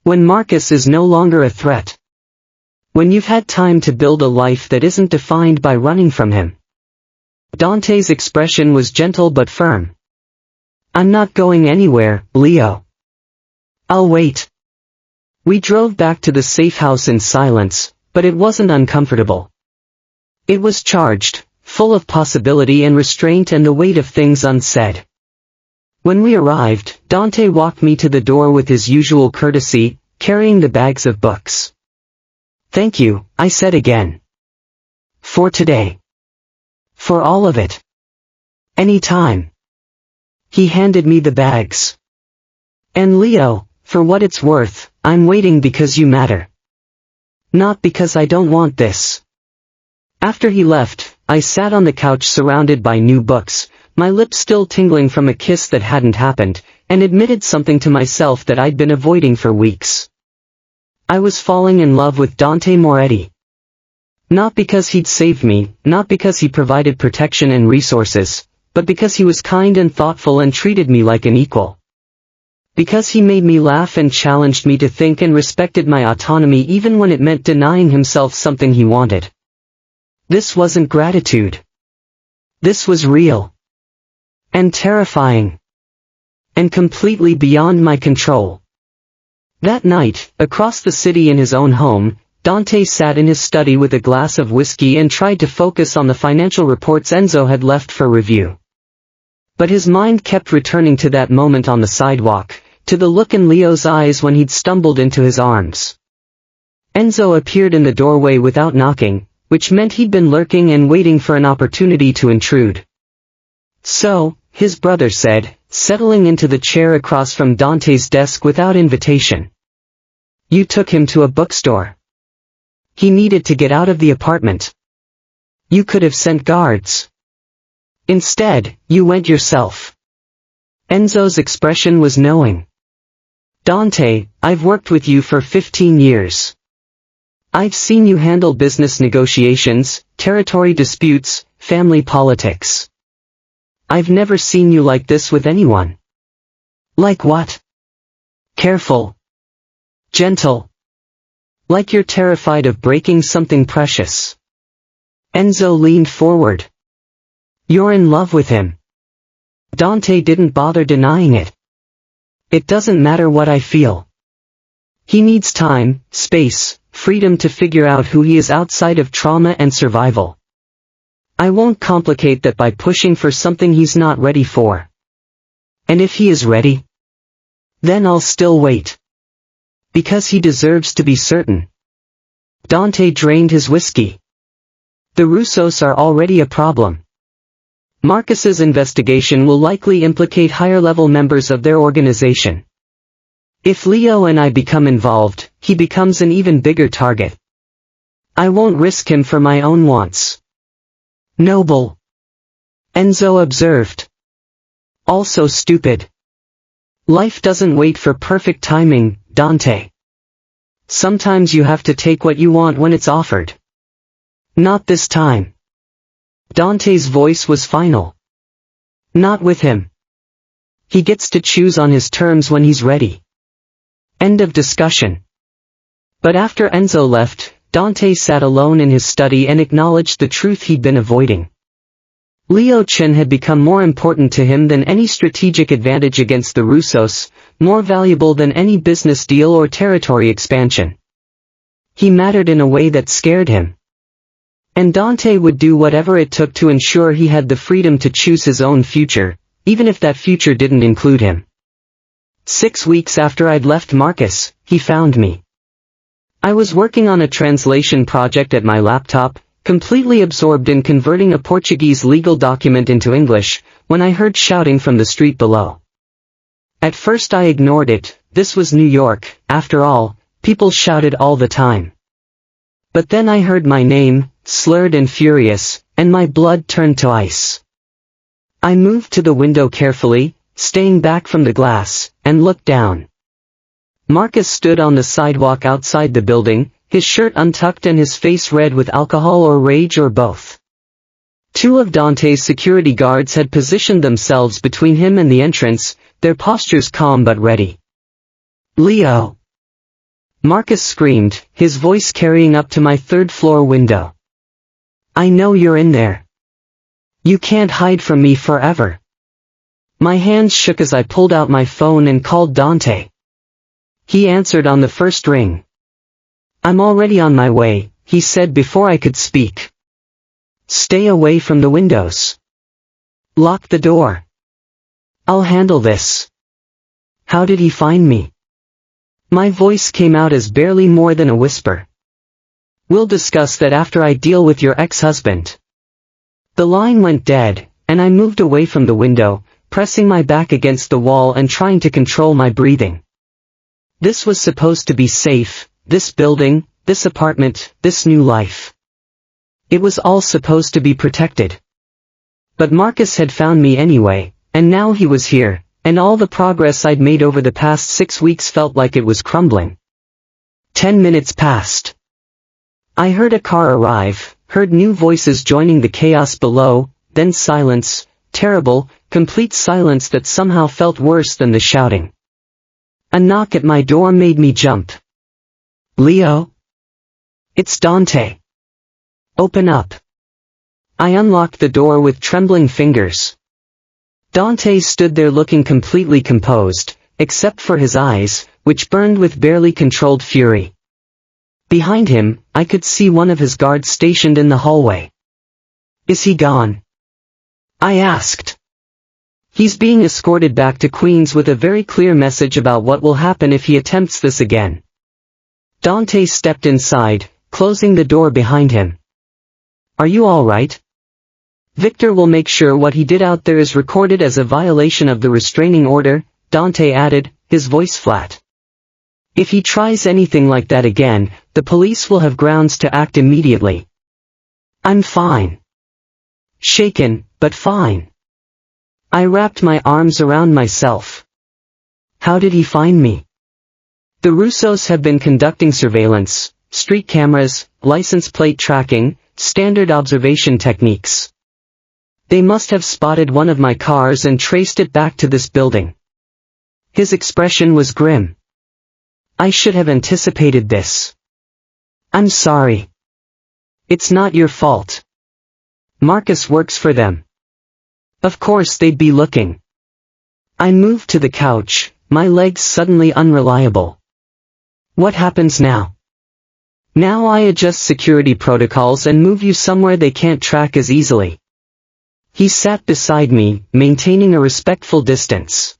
When Marcus is no longer a threat. When you've had time to build a life that isn't defined by running from him." Dante's expression was gentle but firm. "I'm not going anywhere, Leo. I'll wait." We drove back to the safe house in silence, but it wasn't uncomfortable. It was charged, full of possibility and restraint and the weight of things unsaid. When we arrived, Dante walked me to the door with his usual courtesy, carrying the bags of books. "Thank you," I said again. "For today. For all of it. Any time." He handed me the bags. "And Leo, for what it's worth, I'm waiting because you matter. Not because I don't want this." After he left, I sat on the couch surrounded by new books, my lips still tingling from a kiss that hadn't happened, and admitted something to myself that I'd been avoiding for weeks. I was falling in love with Dante Moretti. Not because he'd saved me, not because he provided protection and resources, but because he was kind and thoughtful and treated me like an equal. Because he made me laugh and challenged me to think and respected my autonomy even when it meant denying himself something he wanted. This wasn't gratitude. This was real. And terrifying. And completely beyond my control. That night, across the city in his own home, Dante sat in his study with a glass of whiskey and tried to focus on the financial reports Enzo had left for review. But his mind kept returning to that moment on the sidewalk, to the look in Leo's eyes when he'd stumbled into his arms. Enzo appeared in the doorway without knocking, which meant he'd been lurking and waiting for an opportunity to intrude. "So," his brother said, settling into the chair across from Dante's desk without invitation. "You took him to a bookstore. He needed to get out of the apartment. You could have sent guards. Instead, you went yourself." Enzo's expression was knowing. "Dante, I've worked with you for 15 years. I've seen you handle business negotiations, territory disputes, family politics. I've never seen you like this with anyone." "Like what?" "Careful. Gentle. Like you're terrified of breaking something precious." Enzo leaned forward. "You're in love with him." Dante didn't bother denying it. "It doesn't matter what I feel. He needs time, space, freedom to figure out who he is outside of trauma and survival. I won't complicate that by pushing for something he's not ready for. And if he is ready, then I'll still wait. Because he deserves to be certain." Dante drained his whiskey. "The Russos are already a problem. Marcus's investigation will likely implicate higher-level members of their organization. If Leo and I become involved, he becomes an even bigger target. I won't risk him for my own wants." "Noble," Enzo observed. All so stupid. Life doesn't wait for perfect timing, Dante. Sometimes you have to take what you want when it's offered. Not this time. Dante's voice was final. Not with him. He gets to choose on his terms when he's ready. End of discussion. But after Enzo left, Dante sat alone in his study and acknowledged the truth he'd been avoiding. Leo Chin had become more important to him than any strategic advantage against the Russos, more valuable than any business deal or territory expansion. He mattered in a way that scared him. And Dante would do whatever it took to ensure he had the freedom to choose his own future, even if that future didn't include him. 6 weeks after I'd left Marcus, he found me. I was working on a translation project at my laptop, completely absorbed in converting a Portuguese legal document into English, when I heard shouting from the street below. At first I ignored it. This was New York, after all, people shouted all the time. But then I heard my name, slurred and furious, and my blood turned to ice. I moved to the window carefully, staying back from the glass, and looked down. Marcus stood on the sidewalk outside the building, his shirt untucked and his face red with alcohol or rage or both. 2 of Dante's security guards had positioned themselves between him and the entrance, their postures calm but ready. "Leo!" Marcus screamed, his voice carrying up to my 3rd-floor window. "I know you're in there. You can't hide from me forever." My hands shook as I pulled out my phone and called Dante. He answered on the first ring. "I'm already on my way," he said before I could speak. "Stay away from the windows. Lock the door. I'll handle this." "How did he find me?" My voice came out as barely more than a whisper. "We'll discuss that after I deal with your ex-husband." The line went dead, and I moved away from the window, pressing my back against the wall and trying to control my breathing. This was supposed to be safe, this building, this apartment, this new life. It was all supposed to be protected. But Marcus had found me anyway, and now he was here, and all the progress I'd made over the past 6 weeks felt like it was crumbling. 10 minutes passed. I heard a car arrive, heard new voices joining the chaos below, then silence, terrible, complete silence that somehow felt worse than the shouting. A knock at my door made me jump. "Leo?" "It's Dante." "Open up." I unlocked the door with trembling fingers. Dante stood there looking completely composed, except for his eyes, which burned with barely controlled fury. Behind him, I could see one of his guards stationed in the hallway. "Is he gone?" I asked. "He's being escorted back to Queens with a very clear message about what will happen if he attempts this again." Dante stepped inside, closing the door behind him. "Are you all right?" "Victor will make sure what he did out there is recorded as a violation of the restraining order," Dante added, his voice flat. "If he tries anything like that again, the police will have grounds to act immediately." "I'm fine." Shaken, but fine. I wrapped my arms around myself. "How did he find me?" "The Russos have been conducting surveillance, street cameras, license plate tracking, standard observation techniques. They must have spotted one of my cars and traced it back to this building." His expression was grim. "I should have anticipated this. I'm sorry. It's not your fault. Marcus works for them. Of course they'd be looking." I moved to the couch, my legs suddenly unreliable. "What happens now?" "Now I adjust security protocols and move you somewhere they can't track as easily." He sat beside me, maintaining a respectful distance.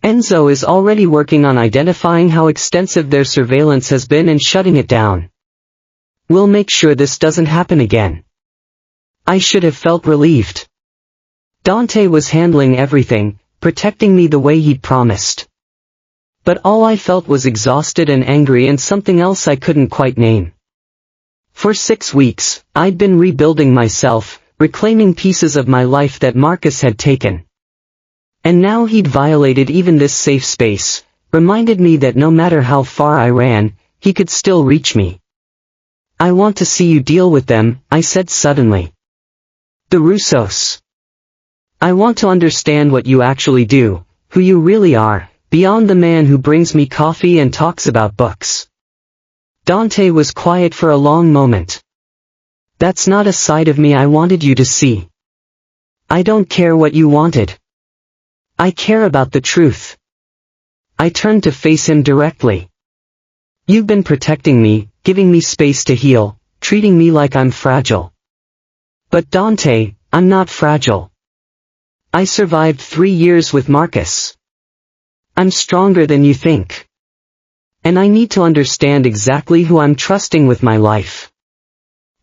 "Enzo is already working on identifying how extensive their surveillance has been and shutting it down. We'll make sure this doesn't happen again." I should have felt relieved. Dante was handling everything, protecting me the way he'd promised. But all I felt was exhausted and angry and something else I couldn't quite name. For 6 weeks, I'd been rebuilding myself, reclaiming pieces of my life that Marcus had taken. And now he'd violated even this safe space, reminded me that no matter how far I ran, he could still reach me. I want to see you deal with them, I said suddenly. The Russos. I want to understand what you actually do, who you really are, beyond the man who brings me coffee and talks about books. Dante was quiet for a long moment. That's not a side of me I wanted you to see. I don't care what you wanted. I care about the truth. I turned to face him directly. You've been protecting me, giving me space to heal, treating me like I'm fragile. But Dante, I'm not fragile. I survived 3 years with Marcus. I'm stronger than you think. And I need to understand exactly who I'm trusting with my life.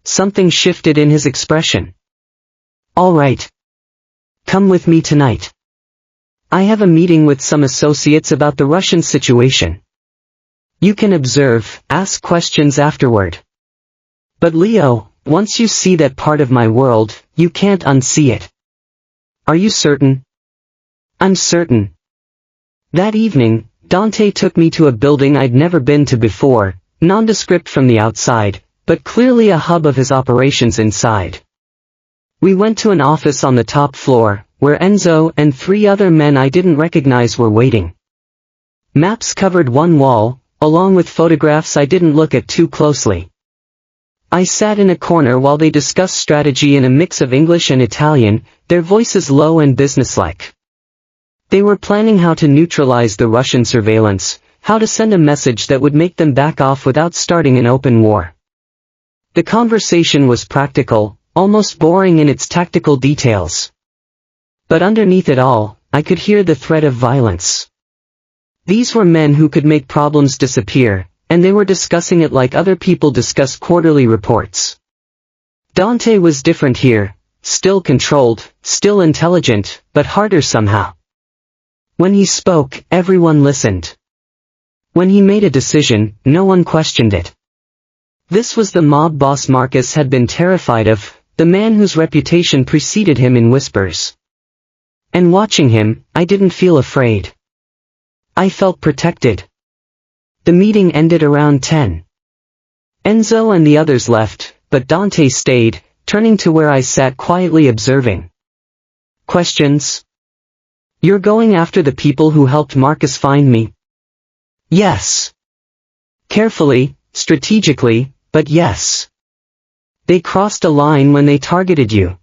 Something shifted in his expression. All right. Come with me tonight. I have a meeting with some associates about the Russian situation. You can observe, ask questions afterward. But Leo, once you see that part of my world, you can't unsee it. Are you certain? I'm certain. That evening, Dante took me to a building I'd never been to before, nondescript from the outside, but clearly a hub of his operations inside. We went to an office on the top floor, where Enzo and 3 other men I didn't recognize were waiting. Maps covered one wall, along with photographs I didn't look at too closely. I sat in a corner while they discussed strategy in a mix of English and Italian, their voices low and businesslike. They were planning how to neutralize the Russian surveillance, how to send a message that would make them back off without starting an open war. The conversation was practical, almost boring in its tactical details. But underneath it all, I could hear the threat of violence. These were men who could make problems disappear, and they were discussing it like other people discuss quarterly reports. Dante was different here, still controlled, still intelligent, but harder somehow. When he spoke, everyone listened. When he made a decision, no one questioned it. This was the mob boss Marcus had been terrified of, the man whose reputation preceded him in whispers. And watching him, I didn't feel afraid. I felt protected. The meeting ended around 10. Enzo and the others left, but Dante stayed, turning to where I sat quietly observing. Questions? You're going after the people who helped Marcus find me? Yes. Carefully, strategically, but yes. They crossed a line when they targeted you.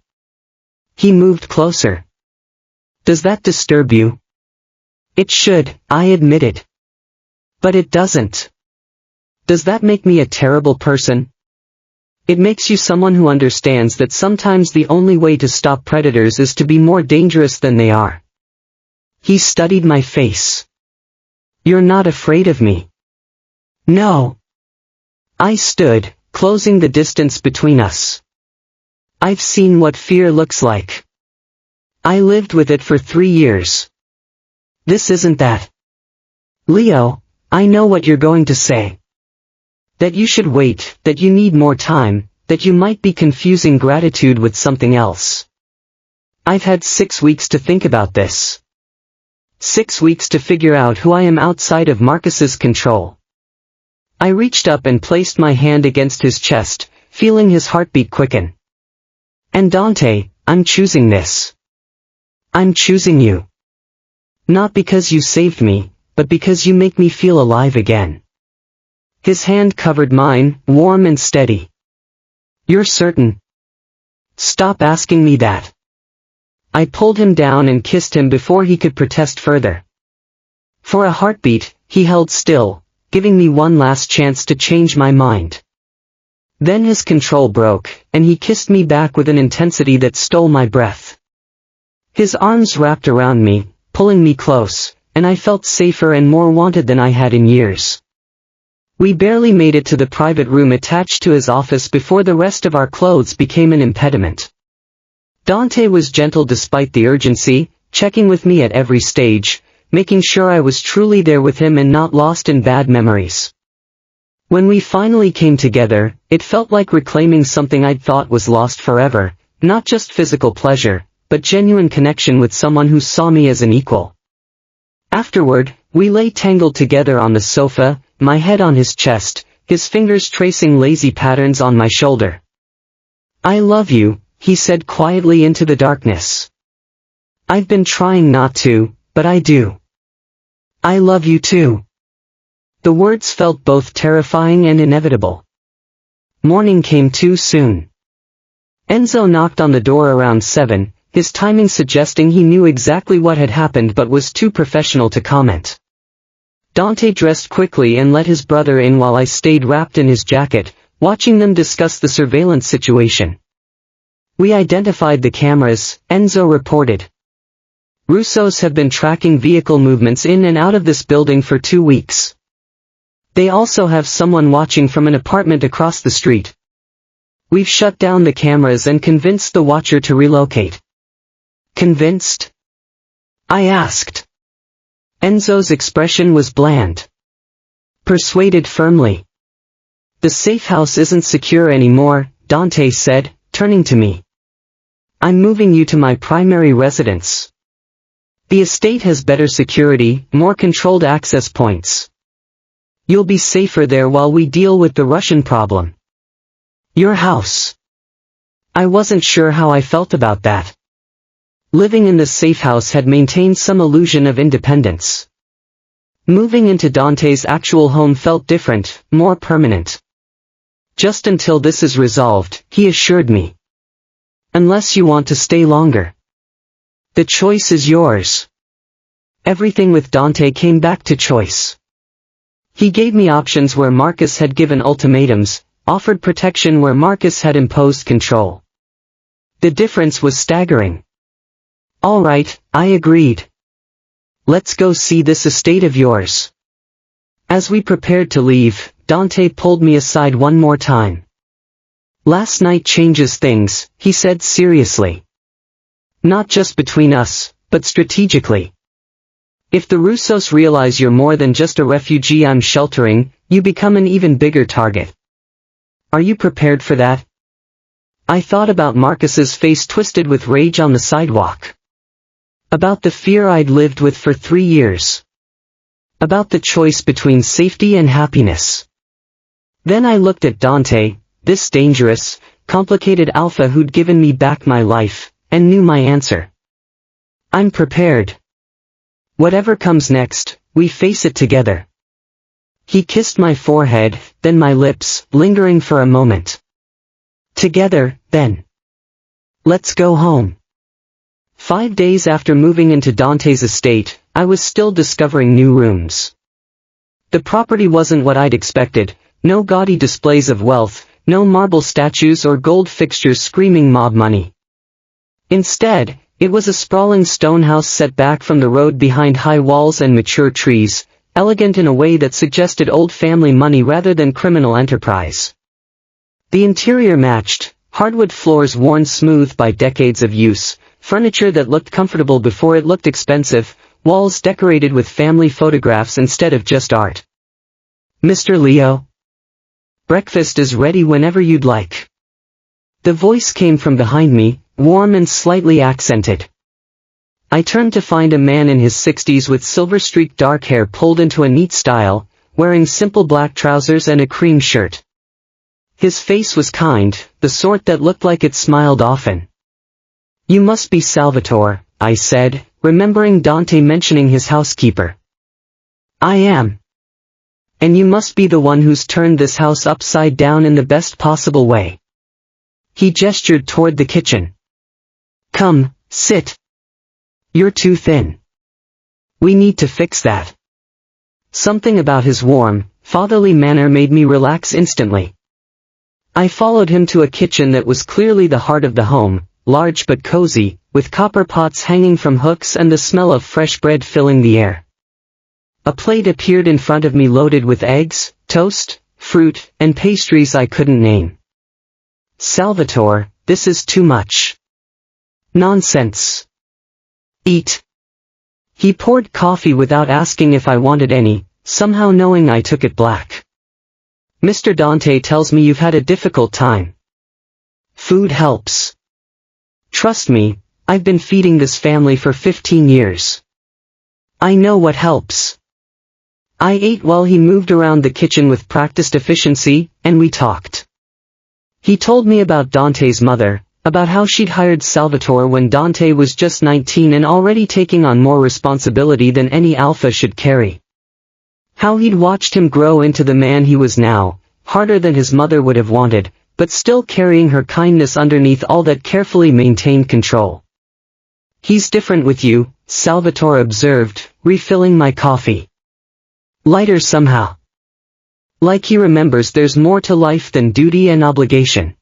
He moved closer. Does that disturb you? It should, I admitted. But it doesn't. Does that make me a terrible person? It makes you someone who understands that sometimes the only way to stop predators is to be more dangerous than they are. He studied my face. You're not afraid of me. No. I stood, closing the distance between us. I've seen what fear looks like. I lived with it for 3 years. This isn't that. Leo, I know what you're going to say. That you should wait, that you need more time, that you might be confusing gratitude with something else. I've had 6 weeks to think about this. 6 weeks to figure out who I am outside of Marcus's control. I reached up and placed my hand against his chest, feeling his heartbeat quicken. And Dante, I'm choosing this. I'm choosing you. Not because you saved me, but because you make me feel alive again. His hand covered mine, warm and steady. You're certain? Stop asking me that. I pulled him down and kissed him before he could protest further. For a heartbeat, he held still, giving me one last chance to change my mind. Then his control broke, and he kissed me back with an intensity that stole my breath. His arms wrapped around me, pulling me close, and I felt safer and more wanted than I had in years. We barely made it to the private room attached to his office before the rest of our clothes became an impediment. Dante was gentle despite the urgency, checking with me at every stage, making sure I was truly there with him and not lost in bad memories. When we finally came together, it felt like reclaiming something I'd thought was lost forever, not just physical pleasure, but genuine connection with someone who saw me as an equal. Afterward, we lay tangled together on the sofa, my head on his chest, his fingers tracing lazy patterns on my shoulder. "I love you," he said quietly into the darkness. "I've been trying not to, but I do. I love you too." The words felt both terrifying and inevitable. Morning came too soon. Enzo knocked on the door around 7, his timing suggesting he knew exactly what had happened but was too professional to comment. Dante dressed quickly and let his brother in while I stayed wrapped in his jacket, watching them discuss the surveillance situation. "We identified the cameras," Enzo reported. "Russos have been tracking vehicle movements in and out of this building for 2 weeks. They also have someone watching from an apartment across the street. We've shut down the cameras and convinced the watcher to relocate." "Convinced?" I asked. Enzo's expression was bland. "Persuaded firmly. The safe house isn't secure anymore," Dante said, turning to me. "I'm moving you to my primary residence. The estate has better security, more controlled access points. You'll be safer there while we deal with the Russian problem." "Your house." I wasn't sure how I felt about that. Living in the safe house had maintained some illusion of independence. Moving into Dante's actual home felt different, more permanent. "Just until this is resolved," he assured me. "Unless you want to stay longer. The choice is yours." Everything with Dante came back to choice. He gave me options where Marcus had given ultimatums, offered protection where Marcus had imposed control. The difference was staggering. "All right," I agreed. "Let's go see this estate of yours." As we prepared to leave, Dante pulled me aside one more time. "Last night changes things," he said seriously. "Not just between us, but strategically. If the Russos realize you're more than just a refugee I'm sheltering, you become an even bigger target. Are you prepared for that?" I thought about Marcus's face twisted with rage on the sidewalk. About the fear I'd lived with for 3 years. About the choice between safety and happiness. Then I looked at Dante, this dangerous, complicated alpha who'd given me back my life, and knew my answer. "I'm prepared. Whatever comes next, we face it together." He kissed my forehead, then my lips, lingering for a moment. "Together, then. Let's go home." 5 days after moving into Dante's estate, I was still discovering new rooms. The property wasn't what I'd expected, no gaudy displays of wealth, no marble statues or gold fixtures screaming mob money. Instead, it was a sprawling stone house set back from the road behind high walls and mature trees, elegant in a way that suggested old family money rather than criminal enterprise. The interior matched, hardwood floors worn smooth by decades of use, furniture that looked comfortable before it looked expensive, walls decorated with family photographs instead of just art. "Mr. Leo? Breakfast is ready whenever you'd like." The voice came from behind me, warm and slightly accented. I turned to find a man in his 60s with silver-streaked dark hair pulled into a neat style, wearing simple black trousers and a cream shirt. His face was kind, the sort that looked like it smiled often. "You must be Salvatore," I said, remembering Dante mentioning his housekeeper. "I am. And you must be the one who's turned this house upside down in the best possible way." He gestured toward the kitchen. "Come, sit. You're too thin. We need to fix that." Something about his warm, fatherly manner made me relax instantly. I followed him to a kitchen that was clearly the heart of the home, large but cozy, with copper pots hanging from hooks and the smell of fresh bread filling the air. A plate appeared in front of me loaded with eggs, toast, fruit, and pastries I couldn't name. "Salvatore, this is too much." "Nonsense. Eat." He poured coffee without asking if I wanted any, somehow knowing I took it black. "Mr. Dante tells me you've had a difficult time. Food helps. Trust me, I've been feeding this family for 15 years. I know what helps. I ate while he moved around the kitchen with practiced efficiency, and we talked. He told me about Dante's mother, about how she'd hired Salvatore when Dante was just 19 and already taking on more responsibility than any alpha should carry. How he'd watched him grow into the man he was now, harder than his mother would have wanted, but still carrying her kindness underneath all that carefully maintained control. He's different with you, Salvatore observed, refilling my coffee. Lighter somehow. Like he remembers there's more to life than duty and obligation.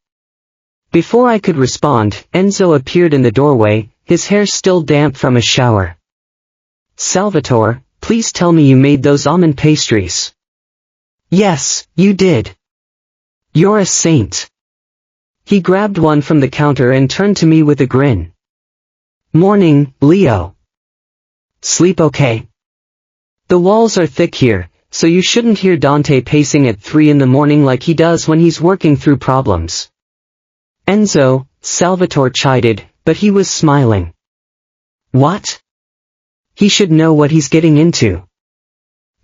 Before I could respond, Enzo appeared in the doorway, his hair still damp from a shower. Salvatore, please tell me you made those almond pastries. Yes, you did. You're a saint. He grabbed one from the counter and turned to me with a grin. Morning, Leo. Sleep okay? The walls are thick here, so you shouldn't hear Dante pacing at 3 in the morning like he does when he's working through problems. Enzo, Salvatore chided, but he was smiling. What? He should know what he's getting into.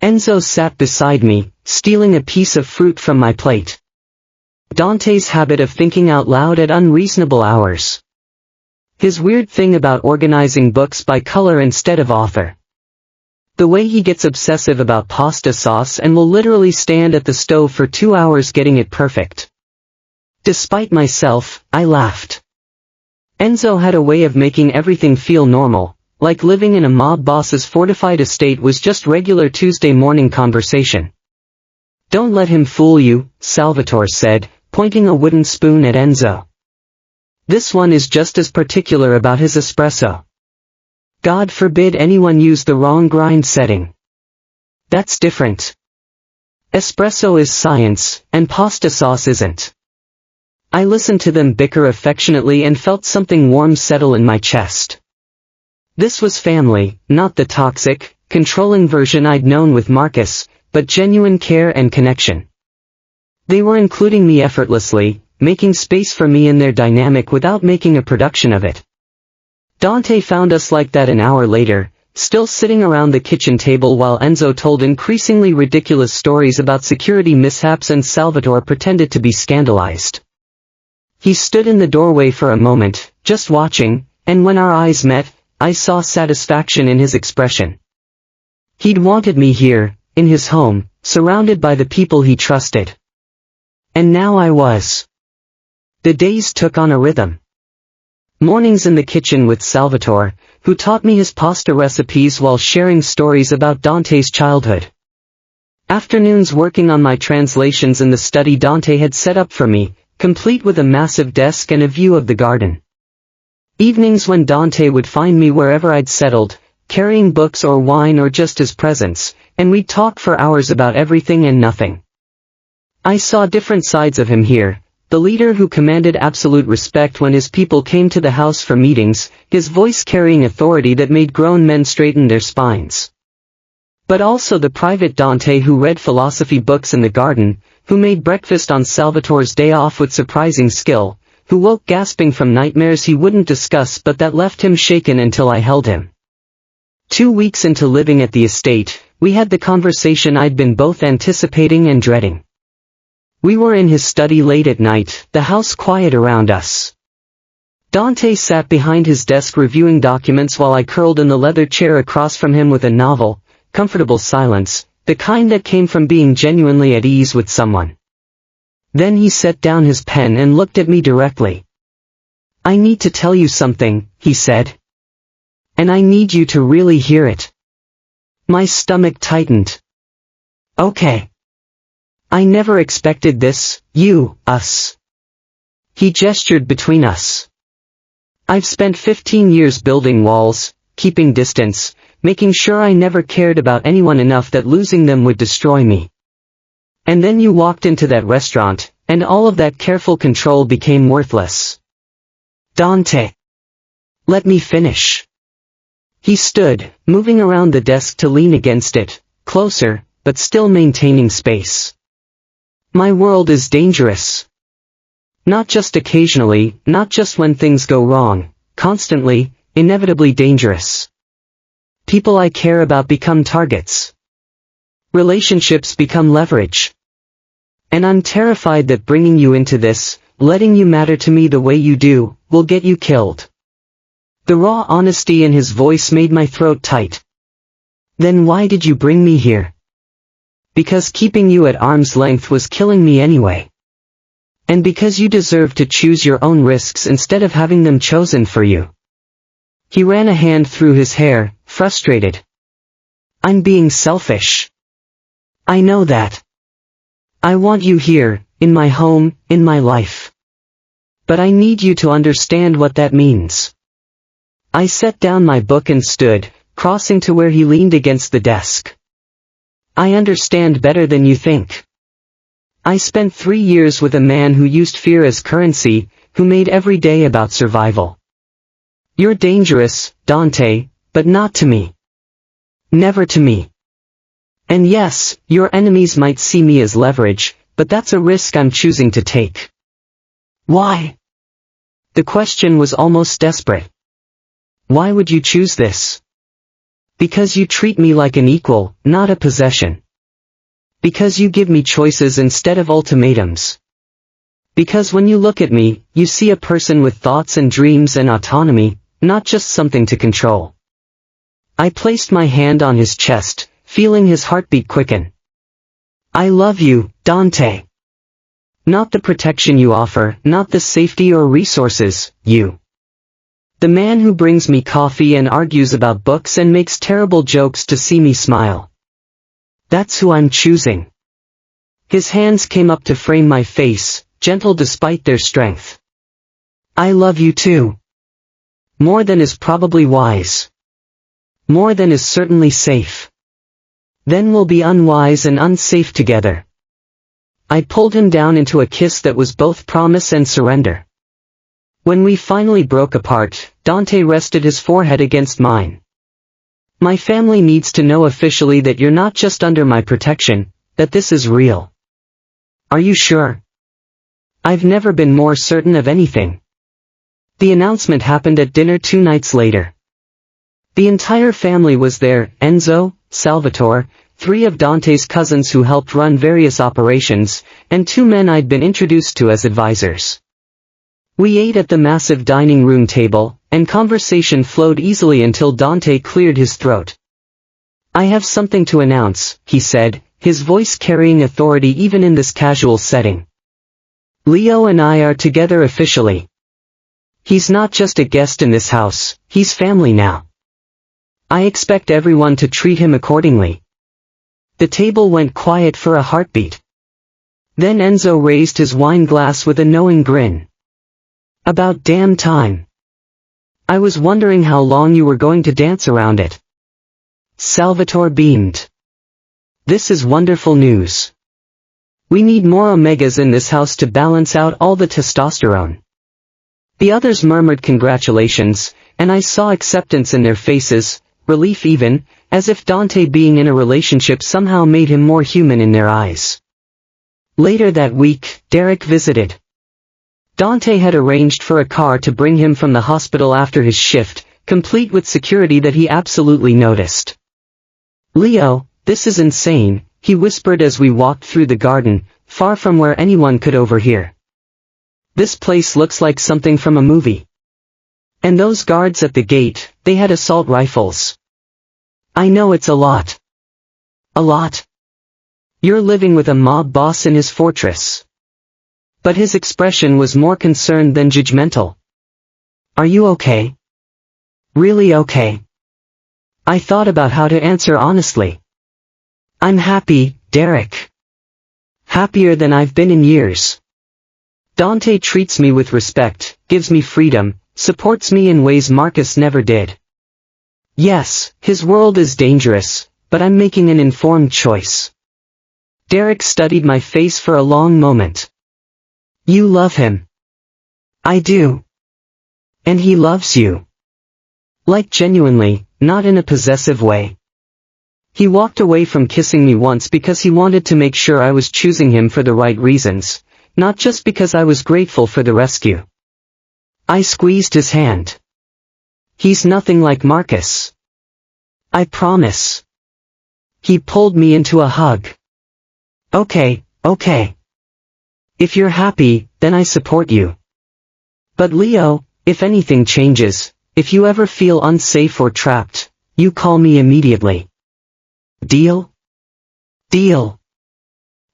Enzo sat beside me, stealing a piece of fruit from my plate. Dante's habit of thinking out loud at unreasonable hours. His weird thing about organizing books by color instead of author. The way he gets obsessive about pasta sauce and will literally stand at the stove for 2 hours getting it perfect. Despite myself, I laughed. Enzo had a way of making everything feel normal, like living in a mob boss's fortified estate was just regular Tuesday morning conversation. Don't let him fool you, Salvatore said, pointing a wooden spoon at Enzo. This one is just as particular about his espresso. God forbid anyone use the wrong grind setting. That's different. Espresso is science, and pasta sauce isn't. I listened to them bicker affectionately and felt something warm settle in my chest. This was family, not the toxic, controlling version I'd known with Marcus, but genuine care and connection. They were including me effortlessly, making space for me in their dynamic without making a production of it. Dante found us like that an hour later, still sitting around the kitchen table while Enzo told increasingly ridiculous stories about security mishaps and Salvatore pretended to be scandalized. He stood in the doorway for a moment, just watching, and when our eyes met, I saw satisfaction in his expression. He'd wanted me here, in his home, surrounded by the people he trusted. And now I was. The days took on a rhythm. Mornings in the kitchen with Salvatore, who taught me his pasta recipes while sharing stories about Dante's childhood. Afternoons working on my translations in the study Dante had set up for me, complete with a massive desk and a view of the garden. Evenings when Dante would find me wherever I'd settled, carrying books or wine or just his presence, and we'd talk for hours about everything and nothing. I saw different sides of him here. The leader who commanded absolute respect when his people came to the house for meetings, his voice carrying authority that made grown men straighten their spines. But also the private Dante who read philosophy books in the garden, who made breakfast on Salvatore's day off with surprising skill, who woke gasping from nightmares he wouldn't discuss but that left him shaken until I held him. 2 weeks into living at the estate, we had the conversation I'd been both anticipating and dreading. We were in his study late at night, the house quiet around us. Dante sat behind his desk reviewing documents while I curled in the leather chair across from him with a novel, comfortable silence, the kind that came from being genuinely at ease with someone. Then he set down his pen and looked at me directly. I need to tell you something, he said. And I need you to really hear it. My stomach tightened. Okay. I never expected this, us. He gestured between us. I've spent 15 years building walls, keeping distance, making sure I never cared about anyone enough that losing them would destroy me. And then you walked into that restaurant, and all of that careful control became worthless. Dante. Let me finish. He stood, moving around the desk to lean against it, closer, but still maintaining space. My world is dangerous. Not just occasionally, not just when things go wrong, constantly, inevitably dangerous. People I care about become targets. Relationships become leverage. And I'm terrified that bringing you into this, letting you matter to me the way you do, will get you killed. The raw honesty in his voice made my throat tight. Then why did you bring me here? Because keeping you at arm's length was killing me anyway. And because you deserve to choose your own risks instead of having them chosen for you. He ran a hand through his hair, frustrated. I'm being selfish. I know that. I want you here, in my home, in my life. But I need you to understand what that means. I set down my book and stood, crossing to where he leaned against the desk. I understand better than you think. I spent 3 years with a man who used fear as currency, who made every day about survival. You're dangerous, Dante, but not to me. Never to me. And yes, your enemies might see me as leverage, but that's a risk I'm choosing to take. Why? The question was almost desperate. Why would you choose this? Because you treat me like an equal, not a possession. Because you give me choices instead of ultimatums. Because when you look at me, you see a person with thoughts and dreams and autonomy, not just something to control. I placed my hand on his chest, feeling his heartbeat quicken. I love you, Dante. Not the protection you offer, not the safety or resources, you. The man who brings me coffee and argues about books and makes terrible jokes to see me smile. That's who I'm choosing. His hands came up to frame my face, gentle despite their strength. I love you too. More than is probably wise. More than is certainly safe. Then we'll be unwise and unsafe together. I pulled him down into a kiss that was both promise and surrender. When we finally broke apart, Dante rested his forehead against mine. My family needs to know officially that you're not just under my protection, that this is real. Are you sure? I've never been more certain of anything. The announcement happened at dinner 2 nights later. The entire family was there, Enzo, Salvatore, 3 of Dante's cousins who helped run various operations, and 2 men I'd been introduced to as advisors. We ate at the massive dining room table, and conversation flowed easily until Dante cleared his throat. I have something to announce, he said, his voice carrying authority even in this casual setting. Leo and I are together officially. He's not just a guest in this house, he's family now. I expect everyone to treat him accordingly. The table went quiet for a heartbeat. Then Enzo raised his wine glass with a knowing grin. About damn time. I was wondering how long you were going to dance around it. Salvatore beamed. This is wonderful news. We need more omegas in this house to balance out all the testosterone. The others murmured congratulations, and I saw acceptance in their faces, relief even, as if Dante being in a relationship somehow made him more human in their eyes. Later that week, Derek visited. Dante had arranged for a car to bring him from the hospital after his shift, complete with security that he absolutely noticed. Leo, this is insane, he whispered as we walked through the garden, far from where anyone could overhear. This place looks like something from a movie. And those guards at the gate, they had assault rifles. I know it's a lot. A lot. You're living with a mob boss in his fortress. But his expression was more concerned than judgmental. Are you okay? Really okay? I thought about how to answer honestly. I'm happy, Derek. Happier than I've been in years. Dante treats me with respect, gives me freedom, supports me in ways Marcus never did. Yes, his world is dangerous, but I'm making an informed choice. Derek studied my face for a long moment. You love him. I do. And he loves you. Like genuinely, not in a possessive way. He walked away from kissing me once because he wanted to make sure I was choosing him for the right reasons, not just because I was grateful for the rescue. I squeezed his hand. He's nothing like Marcus. I promise. He pulled me into a hug. Okay, okay. If you're happy, then I support you. But Leo, if anything changes, if you ever feel unsafe or trapped, you call me immediately. Deal? Deal.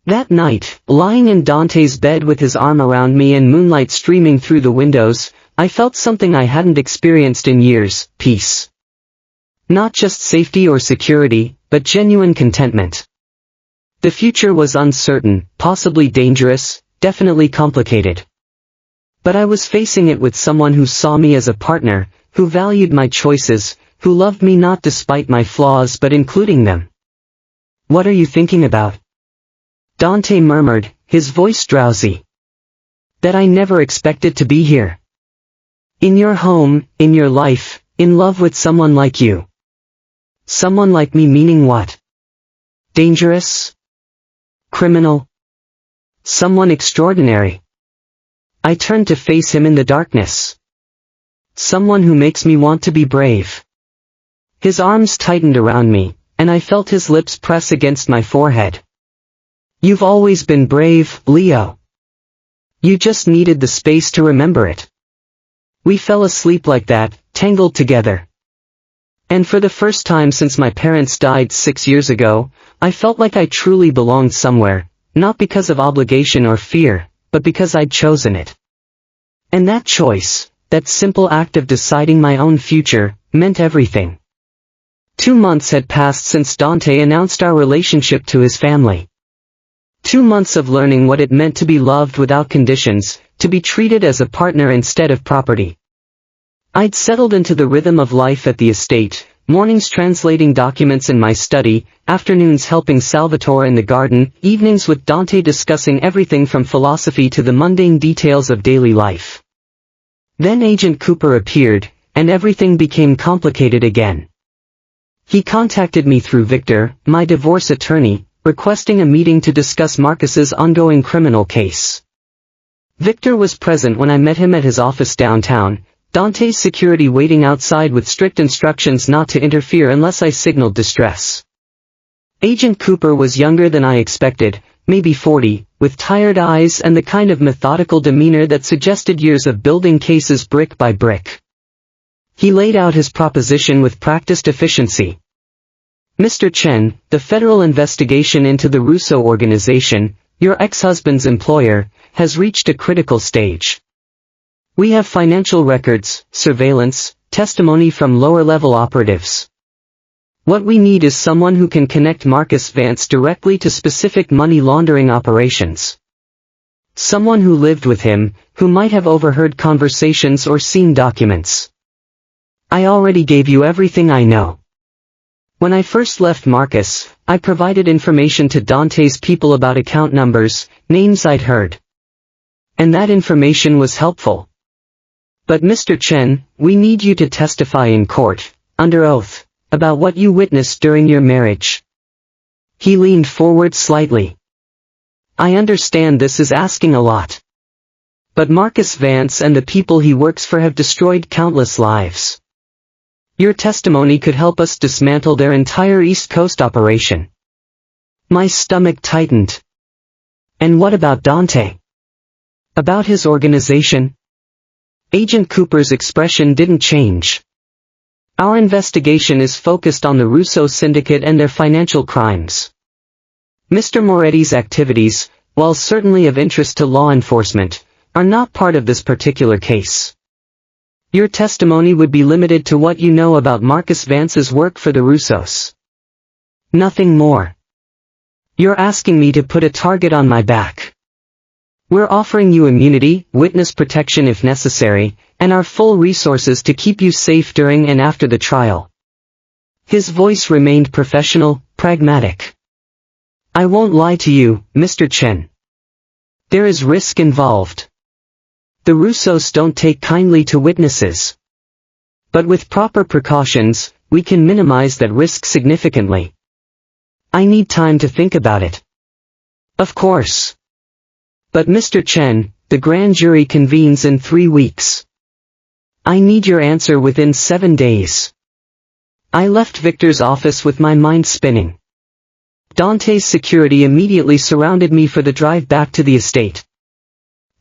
That night, lying in Dante's bed with his arm around me and moonlight streaming through the windows, I felt something I hadn't experienced in years: peace. Not just safety or security, but genuine contentment. The future was uncertain, possibly dangerous, definitely complicated. But I was facing it with someone who saw me as a partner, who valued my choices, who loved me not despite my flaws but including them. What are you thinking about? Dante murmured, his voice drowsy. That I never expected to be here. In your home, in your life, in love with someone like you. Someone like me meaning what? Dangerous? Criminal? Someone extraordinary. I turned to face him in the darkness. Someone who makes me want to be brave. His arms tightened around me, and I felt his lips press against my forehead. You've always been brave, Leo. You just needed the space to remember it. We fell asleep like that, tangled together. And for the first time since my parents died 6 years ago, I felt like I truly belonged somewhere, not because of obligation or fear, but because I'd chosen it. And that choice, that simple act of deciding my own future, meant everything. 2 months had passed since Dante announced our relationship to his family. 2 months of learning what it meant to be loved without conditions, to be treated as a partner instead of property. I'd settled into the rhythm of life at the estate, mornings translating documents in my study, afternoons helping Salvatore in the garden, evenings with Dante discussing everything from philosophy to the mundane details of daily life. Then Agent Cooper appeared, and everything became complicated again. He contacted me through Victor, my divorce attorney, requesting a meeting to discuss Marcus's ongoing criminal case. Victor was present when I met him at his office downtown, Dante's security waiting outside with strict instructions not to interfere unless I signaled distress. Agent Cooper was younger than I expected, maybe 40, with tired eyes and the kind of methodical demeanor that suggested years of building cases brick by brick. He laid out his proposition with practiced efficiency. Mr. Chen, the federal investigation into the Russo organization, your ex-husband's employer, has reached a critical stage. We have financial records, surveillance, testimony from lower-level operatives. What we need is someone who can connect Marcus Vance directly to specific money laundering operations. Someone who lived with him, who might have overheard conversations or seen documents. I already gave you everything I know. When I first left Marcus, I provided information to Dante's people about account numbers, names I'd heard. And that information was helpful. But Mr. Chen, we need you to testify in court, under oath, about what you witnessed during your marriage. He leaned forward slightly. I understand this is asking a lot. But Marcus Vance and the people he works for have destroyed countless lives. Your testimony could help us dismantle their entire East Coast operation. My stomach tightened. And what about Dante? About his organization? Agent Cooper's expression didn't change. Our investigation is focused on the Russo syndicate and their financial crimes. Mr. Moretti's activities, while certainly of interest to law enforcement, are not part of this particular case. Your testimony would be limited to what you know about Marcus Vance's work for the Russos. Nothing more. You're asking me to put a target on my back. We're offering you immunity, witness protection if necessary, and our full resources to keep you safe during and after the trial. His voice remained professional, pragmatic. I won't lie to you, Mr. Chen. There is risk involved. The Russos don't take kindly to witnesses. But with proper precautions, we can minimize that risk significantly. I need time to think about it. Of course. But Mr. Chen, the grand jury convenes in 3 weeks. I need your answer within 7 days. I left Victor's office with my mind spinning. Dante's security immediately surrounded me for the drive back to the estate.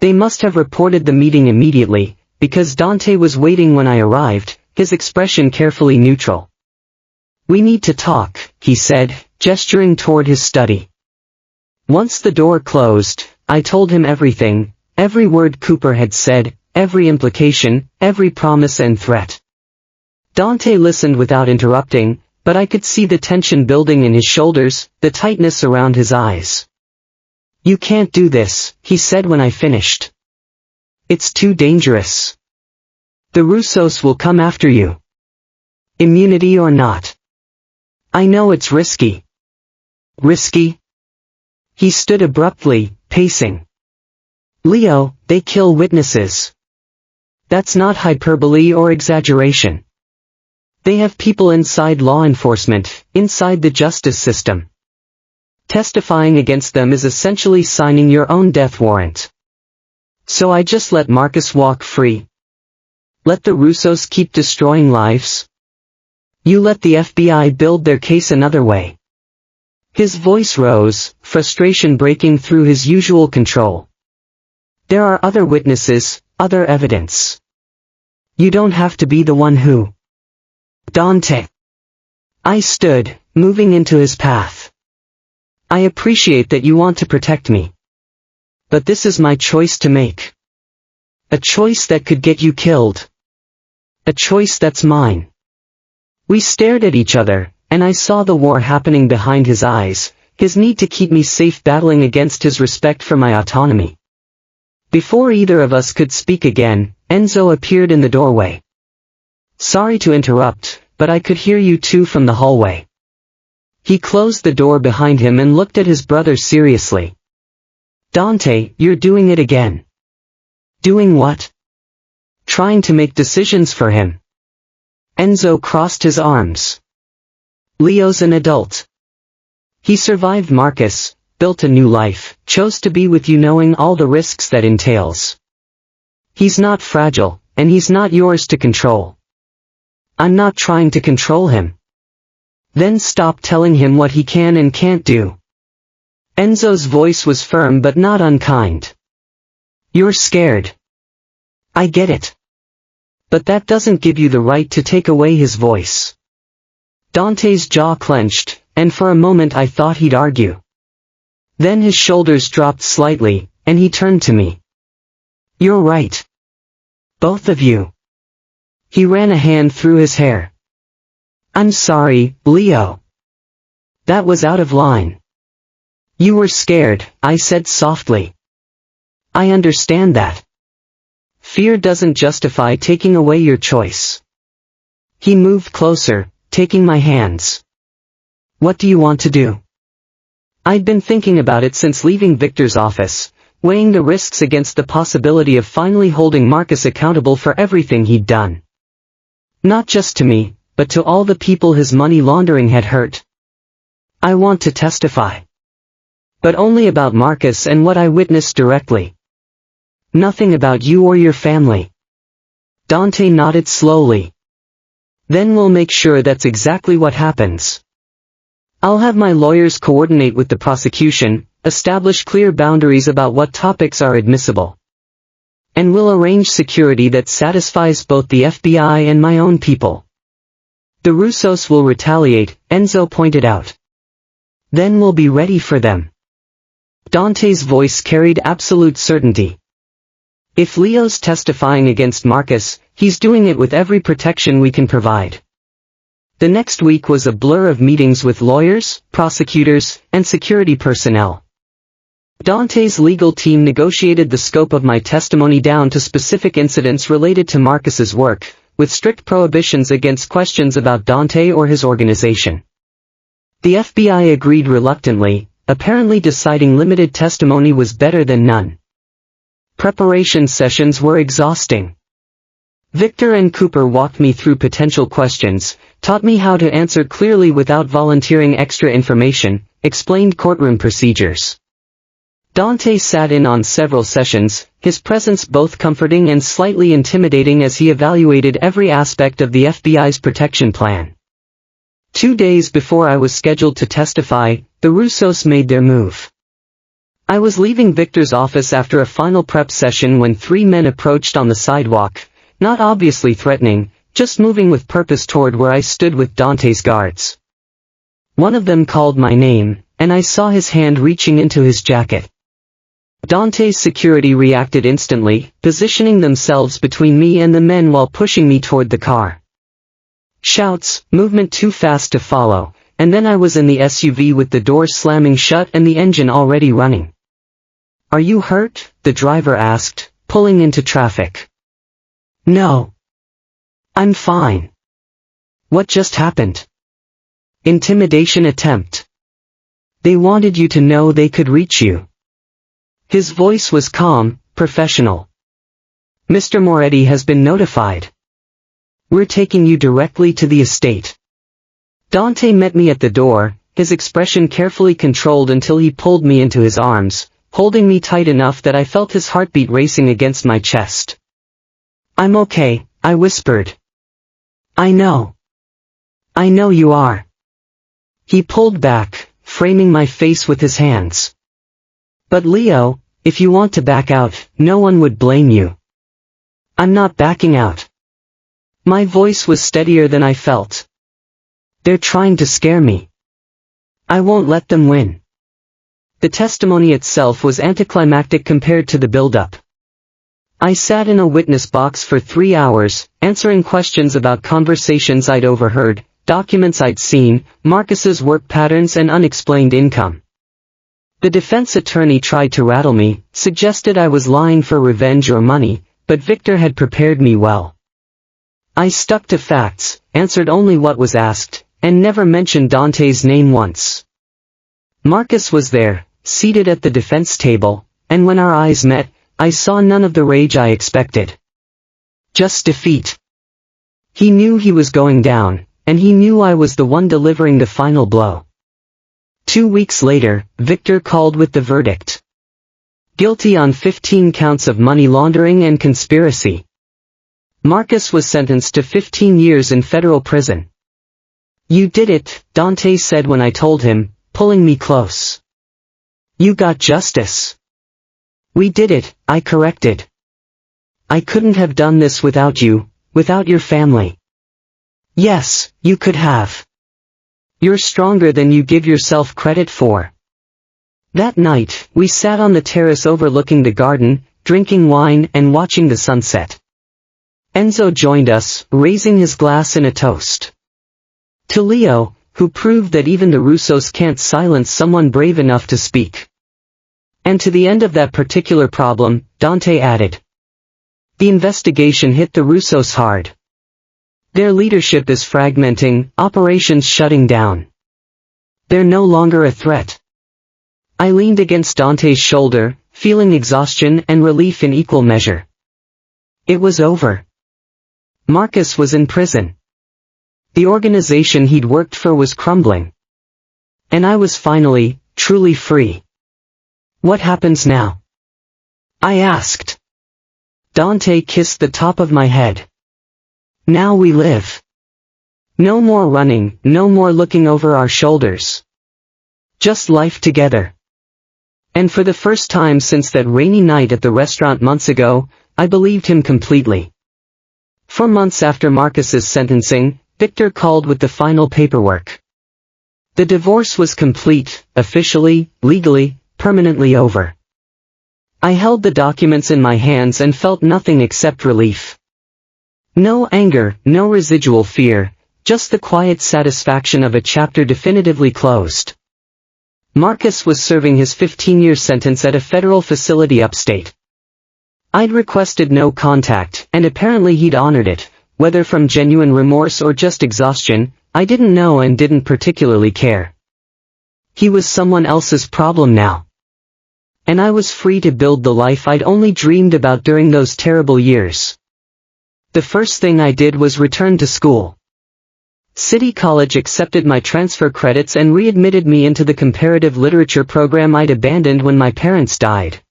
They must have reported the meeting immediately, because Dante was waiting when I arrived, his expression carefully neutral. We need to talk, he said, gesturing toward his study. Once the door closed, I told him everything, every word Cooper had said, every implication, every promise and threat. Dante listened without interrupting, but I could see the tension building in his shoulders, the tightness around his eyes. You can't do this, he said when I finished. It's too dangerous. The Russos will come after you. Immunity or not. I know it's risky. Risky? He stood abruptly, pacing. Leo, they kill witnesses. That's not hyperbole or exaggeration. They have people inside law enforcement, inside the justice system. Testifying against them is essentially signing your own death warrant. So I just let Marcus walk free. Let the Russos keep destroying lives. You let the FBI build their case another way. His voice rose, frustration breaking through his usual control. There are other witnesses, other evidence. You don't have to be the one who. Dante. I stood, moving into his path. I appreciate that you want to protect me. But this is my choice to make. A choice that could get you killed. A choice that's mine. We stared at each other, and I saw the war happening behind his eyes, his need to keep me safe battling against his respect for my autonomy. Before either of us could speak again, Enzo appeared in the doorway. Sorry to interrupt, but I could hear you two from the hallway. He closed the door behind him and looked at his brother seriously. Dante, you're doing it again. Doing what? Trying to make decisions for him. Enzo crossed his arms. Leo's an adult. He survived Marcus, built a new life, chose to be with you knowing all the risks that entails. He's not fragile, and he's not yours to control. I'm not trying to control him. Then stop telling him what he can and can't do. Enzo's voice was firm but not unkind. You're scared. I get it. But that doesn't give you the right to take away his voice. Dante's jaw clenched, and for a moment I thought he'd argue. Then his shoulders dropped slightly, and he turned to me. You're right. Both of you. He ran a hand through his hair. I'm sorry, Leo. That was out of line. You were scared, I said softly. I understand that. Fear doesn't justify taking away your choice. He moved closer, taking my hands. What do you want to do? I'd been thinking about it since leaving Victor's office, weighing the risks against the possibility of finally holding Marcus accountable for everything he'd done. Not just to me, but to all the people his money laundering had hurt. I want to testify. But only about Marcus and what I witnessed directly. Nothing about you or your family. Dante nodded slowly. Then we'll make sure that's exactly what happens. I'll have my lawyers coordinate with the prosecution, establish clear boundaries about what topics are admissible. And we'll arrange security that satisfies both the FBI and my own people. The Russos will retaliate, Enzo pointed out. Then we'll be ready for them. Dante's voice carried absolute certainty. If Leo's testifying against Marcus, he's doing it with every protection we can provide. The next week was a blur of meetings with lawyers, prosecutors, and security personnel. Dante's legal team negotiated the scope of my testimony down to specific incidents related to Marcus's work, with strict prohibitions against questions about Dante or his organization. The FBI agreed reluctantly, apparently deciding limited testimony was better than none. Preparation sessions were exhausting. Victor and Cooper walked me through potential questions, taught me how to answer clearly without volunteering extra information, explained courtroom procedures. Dante sat in on several sessions, his presence both comforting and slightly intimidating as he evaluated every aspect of the FBI's protection plan. 2 days before I was scheduled to testify, the Russos made their move. I was leaving Victor's office after a final prep session when 3 men approached on the sidewalk, not obviously threatening, just moving with purpose toward where I stood with Dante's guards. One of them called my name, and I saw his hand reaching into his jacket. Dante's security reacted instantly, positioning themselves between me and the men while pushing me toward the car. Shouts, movement too fast to follow, and then I was in the SUV with the doors slamming shut and the engine already running. "Are you hurt?" the driver asked, pulling into traffic. "No. I'm fine." "What just happened?" "Intimidation attempt. They wanted you to know they could reach you." His voice was calm, professional. "Mr. Moretti has been notified. We're taking you directly to the estate." Dante met me at the door, his expression carefully controlled until he pulled me into his arms, holding me tight enough that I felt his heartbeat racing against my chest. "I'm okay," I whispered. I know you are." He pulled back, framing my face with his hands. "But Leo, if you want to back out, no one would blame you." "I'm not backing out." My voice was steadier than I felt. "They're trying to scare me. I won't let them win." The testimony itself was anticlimactic compared to the build-up. I sat in a witness box for 3 hours, answering questions about conversations I'd overheard, documents I'd seen, Marcus's work patterns and unexplained income. The defense attorney tried to rattle me, suggested I was lying for revenge or money, but Victor had prepared me well. I stuck to facts, answered only what was asked, and never mentioned Dante's name once. Marcus was there, seated at the defense table, and when our eyes met, I saw none of the rage I expected. Just defeat. He knew he was going down, and he knew I was the one delivering the final blow. 2 weeks later, Victor called with the verdict. Guilty on 15 counts of money laundering and conspiracy. Marcus was sentenced to 15 years in federal prison. "You did it," Dante said when I told him, pulling me close. "You got justice." "We did it," I corrected. "I couldn't have done this without you, without your family." "Yes, you could have. You're stronger than you give yourself credit for." That night, we sat on the terrace overlooking the garden, drinking wine and watching the sunset. Enzo joined us, raising his glass in a toast. To Leo, who proved that even the Russos can't silence someone brave enough to speak. And to the end of that particular problem, Dante added. The investigation hit the Russos hard. Their leadership is fragmenting, operations shutting down. They're no longer a threat. I leaned against Dante's shoulder, feeling exhaustion and relief in equal measure. It was over. Marcus was in prison. The organization he'd worked for was crumbling. And I was finally, truly free. What happens now? I asked. Dante kissed the top of my head. Now we live. No more running, no more looking over our shoulders. Just life together. And for the first time since that rainy night at the restaurant months ago, I believed him completely. 4 months after Marcus's sentencing, Victor called with the final paperwork. The divorce was complete, officially, legally, permanently over. I held the documents in my hands and felt nothing except relief. No anger, no residual fear, just the quiet satisfaction of a chapter definitively closed. Marcus was serving his 15-year sentence at a federal facility upstate. I'd requested no contact, and apparently he'd honored it, whether from genuine remorse or just exhaustion, I didn't know and didn't particularly care. He was someone else's problem now. And I was free to build the life I'd only dreamed about during those terrible years. The first thing I did was return to school. City College accepted my transfer credits and readmitted me into the comparative literature program I'd abandoned when my parents died.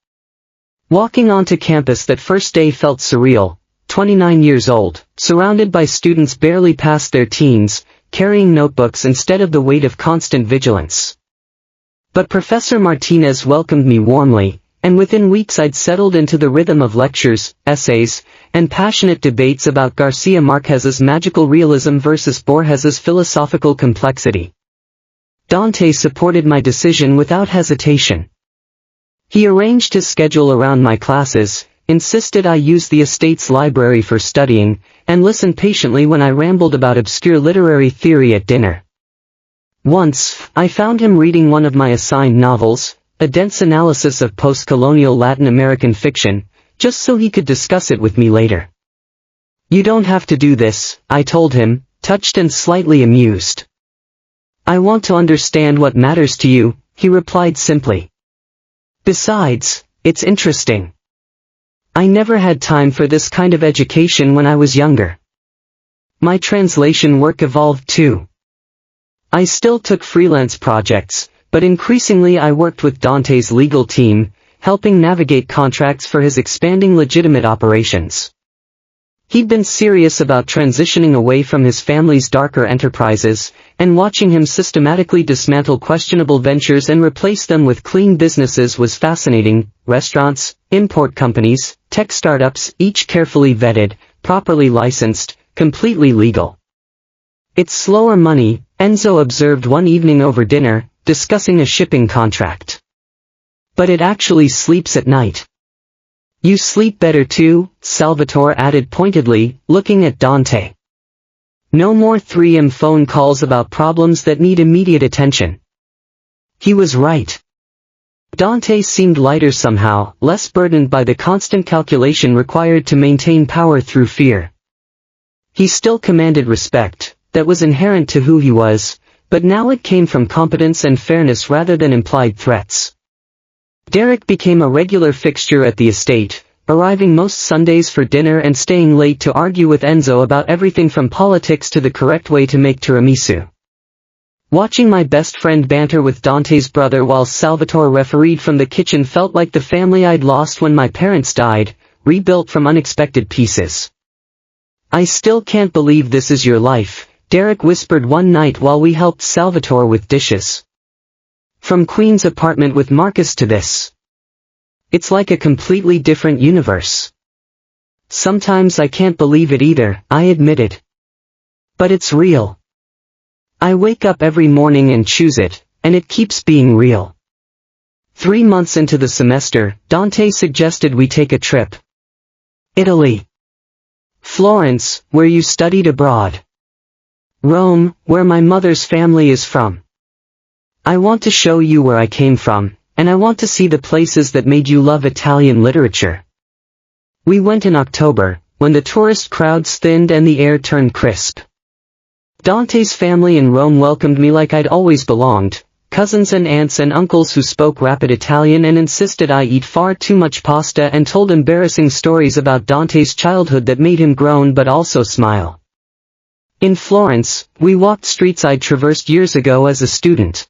Walking onto campus that first day felt surreal. 29 years old, surrounded by students barely past their teens, carrying notebooks instead of the weight of constant vigilance. But Professor Martinez welcomed me warmly, and within weeks I'd settled into the rhythm of lectures, essays, and passionate debates about Garcia Marquez's magical realism versus Borges's philosophical complexity. Dante supported my decision without hesitation. He arranged his schedule around my classes, insisted I use the estate's library for studying, and listened patiently when I rambled about obscure literary theory at dinner. Once, I found him reading one of my assigned novels, a dense analysis of post-colonial Latin American fiction, just so he could discuss it with me later. "You don't have to do this," I told him, touched and slightly amused. "I want to understand what matters to you," he replied simply. "Besides, it's interesting. I never had time for this kind of education when I was younger." My translation work evolved too. I still took freelance projects, but increasingly I worked with Dante's legal team, helping navigate contracts for his expanding legitimate operations. He'd been serious about transitioning away from his family's darker enterprises, and watching him systematically dismantle questionable ventures and replace them with clean businesses was fascinating. Restaurants, import companies, tech startups, each carefully vetted, properly licensed, completely legal. "It's slower money," Enzo observed one evening over dinner, discussing a shipping contract. "But it actually sleeps at night." "You sleep better too," Salvatore added pointedly, looking at Dante. "No more 3 a.m. phone calls about problems that need immediate attention." He was right. Dante seemed lighter somehow, less burdened by the constant calculation required to maintain power through fear. He still commanded respect, that was inherent to who he was, but now it came from competence and fairness rather than implied threats. Derek became a regular fixture at the estate, arriving most Sundays for dinner and staying late to argue with Enzo about everything from politics to the correct way to make tiramisu. Watching my best friend banter with Dante's brother while Salvatore refereed from the kitchen felt like the family I'd lost when my parents died, rebuilt from unexpected pieces. "I still can't believe this is your life," Derek whispered one night while we helped Salvatore with dishes. "From Queen's apartment with Marcus to this. It's like a completely different universe." "Sometimes I can't believe it either," I admitted. "But it's real. I wake up every morning and choose it, and it keeps being real." 3 months into the semester, Dante suggested we take a trip. Italy. Florence, where you studied abroad. Rome, where my mother's family is from. I want to show you where I came from, and I want to see the places that made you love Italian literature. We went in October, when the tourist crowds thinned and the air turned crisp. Dante's family in Rome welcomed me like I'd always belonged, cousins and aunts and uncles who spoke rapid Italian and insisted I eat far too much pasta and told embarrassing stories about Dante's childhood that made him groan but also smile. In Florence, we walked streets I'd traversed years ago as a student.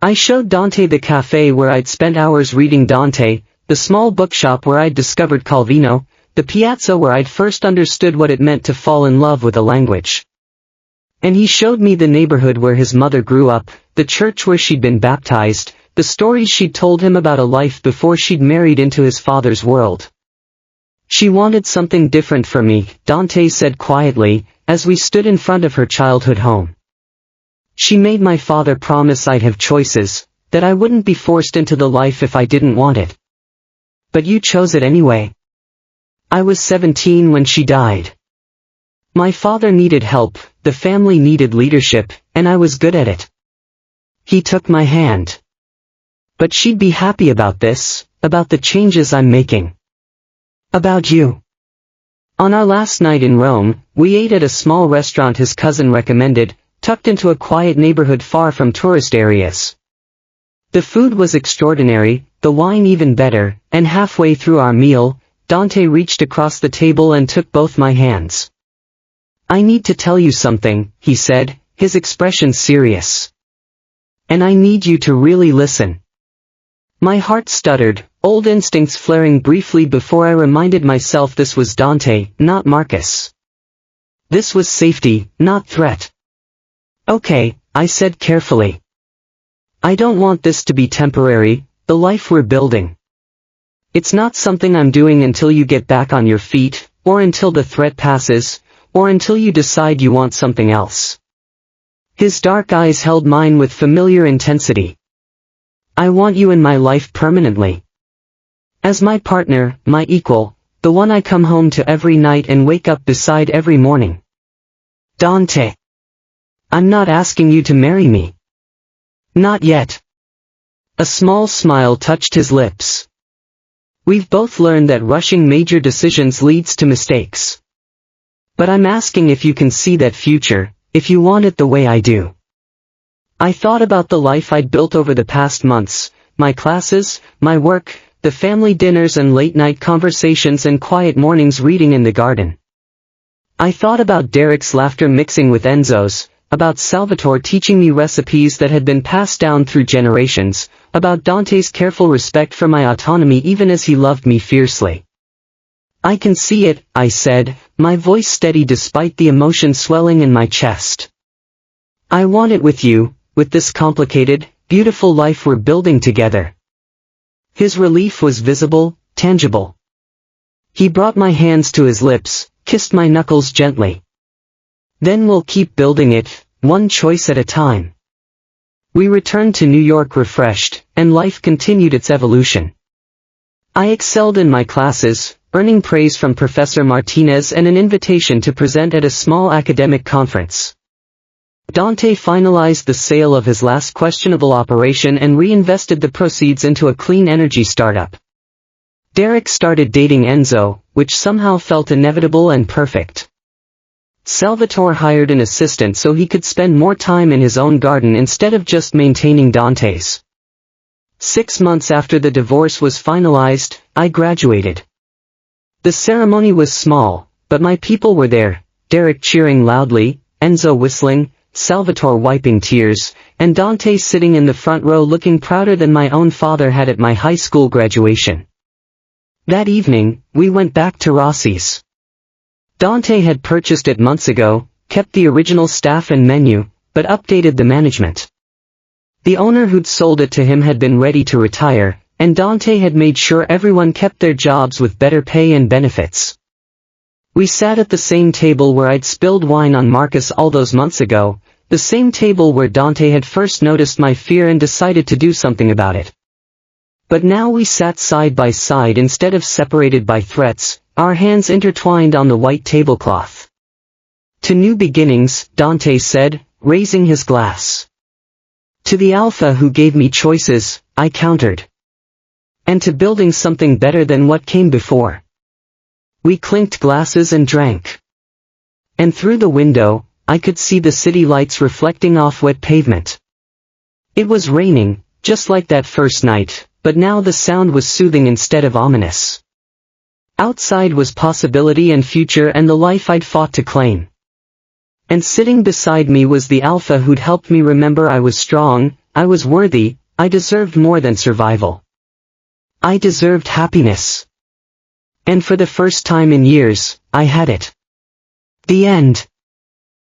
I showed Dante the cafe where I'd spent hours reading Dante, the small bookshop where I'd discovered Calvino, the piazza where I'd first understood what it meant to fall in love with a language. And he showed me the neighborhood where his mother grew up, the church where she'd been baptized, the stories she'd told him about a life before she'd married into his father's world. "She wanted something different from me," Dante said quietly, as we stood in front of her childhood home. "She made my father promise I'd have choices, that I wouldn't be forced into the life if I didn't want it. But you chose it anyway. I was 17 when she died. My father needed help, the family needed leadership, and I was good at it. He took my hand. But she'd be happy about this, about the changes I'm making. About you." On our last night in Rome, we ate at a small restaurant his cousin recommended, tucked into a quiet neighborhood far from tourist areas. The food was extraordinary, the wine even better, and halfway through our meal, Dante reached across the table and took both my hands. "I need to tell you something," he said, his expression serious. "And I need you to really listen." My heart stuttered, old instincts flaring briefly before I reminded myself this was Dante, not Marcus. This was safety, not threat. Okay, I said carefully. I don't want this to be temporary, the life we're building. It's not something I'm doing until you get back on your feet, or until the threat passes, or until you decide you want something else. His dark eyes held mine with familiar intensity. I want you in my life permanently. As my partner, my equal, the one I come home to every night and wake up beside every morning. Dante. I'm not asking you to marry me. Not yet. A small smile touched his lips. We've both learned that rushing major decisions leads to mistakes. But I'm asking if you can see that future, if you want it the way I do. I thought about the life I'd built over the past months, my classes, my work, the family dinners and late-night conversations and quiet mornings reading in the garden. I thought about Derek's laughter mixing with Enzo's, about Salvatore teaching me recipes that had been passed down through generations, about Dante's careful respect for my autonomy even as he loved me fiercely. I can see it, I said, my voice steady despite the emotion swelling in my chest. I want it with you, with this complicated, beautiful life we're building together. His relief was visible, tangible. He brought my hands to his lips, kissed my knuckles gently. Then we'll keep building it, one choice at a time. We returned to New York refreshed, and life continued its evolution. I excelled in my classes, earning praise from Professor Martinez and an invitation to present at a small academic conference. Dante finalized the sale of his last questionable operation and reinvested the proceeds into a clean energy startup. Derek started dating Enzo, which somehow felt inevitable and perfect. Salvatore hired an assistant so he could spend more time in his own garden instead of just maintaining Dante's. 6 months after the divorce was finalized, I graduated. The ceremony was small, but my people were there, Derek cheering loudly, Enzo whistling, Salvatore wiping tears, and Dante sitting in the front row looking prouder than my own father had at my high school graduation. That evening, we went back to Rossi's. Dante had purchased it months ago, kept the original staff and menu, but updated the management. The owner who'd sold it to him had been ready to retire, and Dante had made sure everyone kept their jobs with better pay and benefits. We sat at the same table where I'd spilled wine on Marcus all those months ago, the same table where Dante had first noticed my fear and decided to do something about it. But now we sat side by side instead of separated by threats, our hands intertwined on the white tablecloth. To new beginnings, Dante said, raising his glass. To the Alpha who gave me choices, I countered. And to building something better than what came before. We clinked glasses and drank. And through the window, I could see the city lights reflecting off wet pavement. It was raining, just like that first night, but now the sound was soothing instead of ominous. Outside was possibility and future and the life I'd fought to claim. And sitting beside me was the Alpha who'd helped me remember I was strong, I was worthy, I deserved more than survival. I deserved happiness. And for the first time in years, I had it. The end.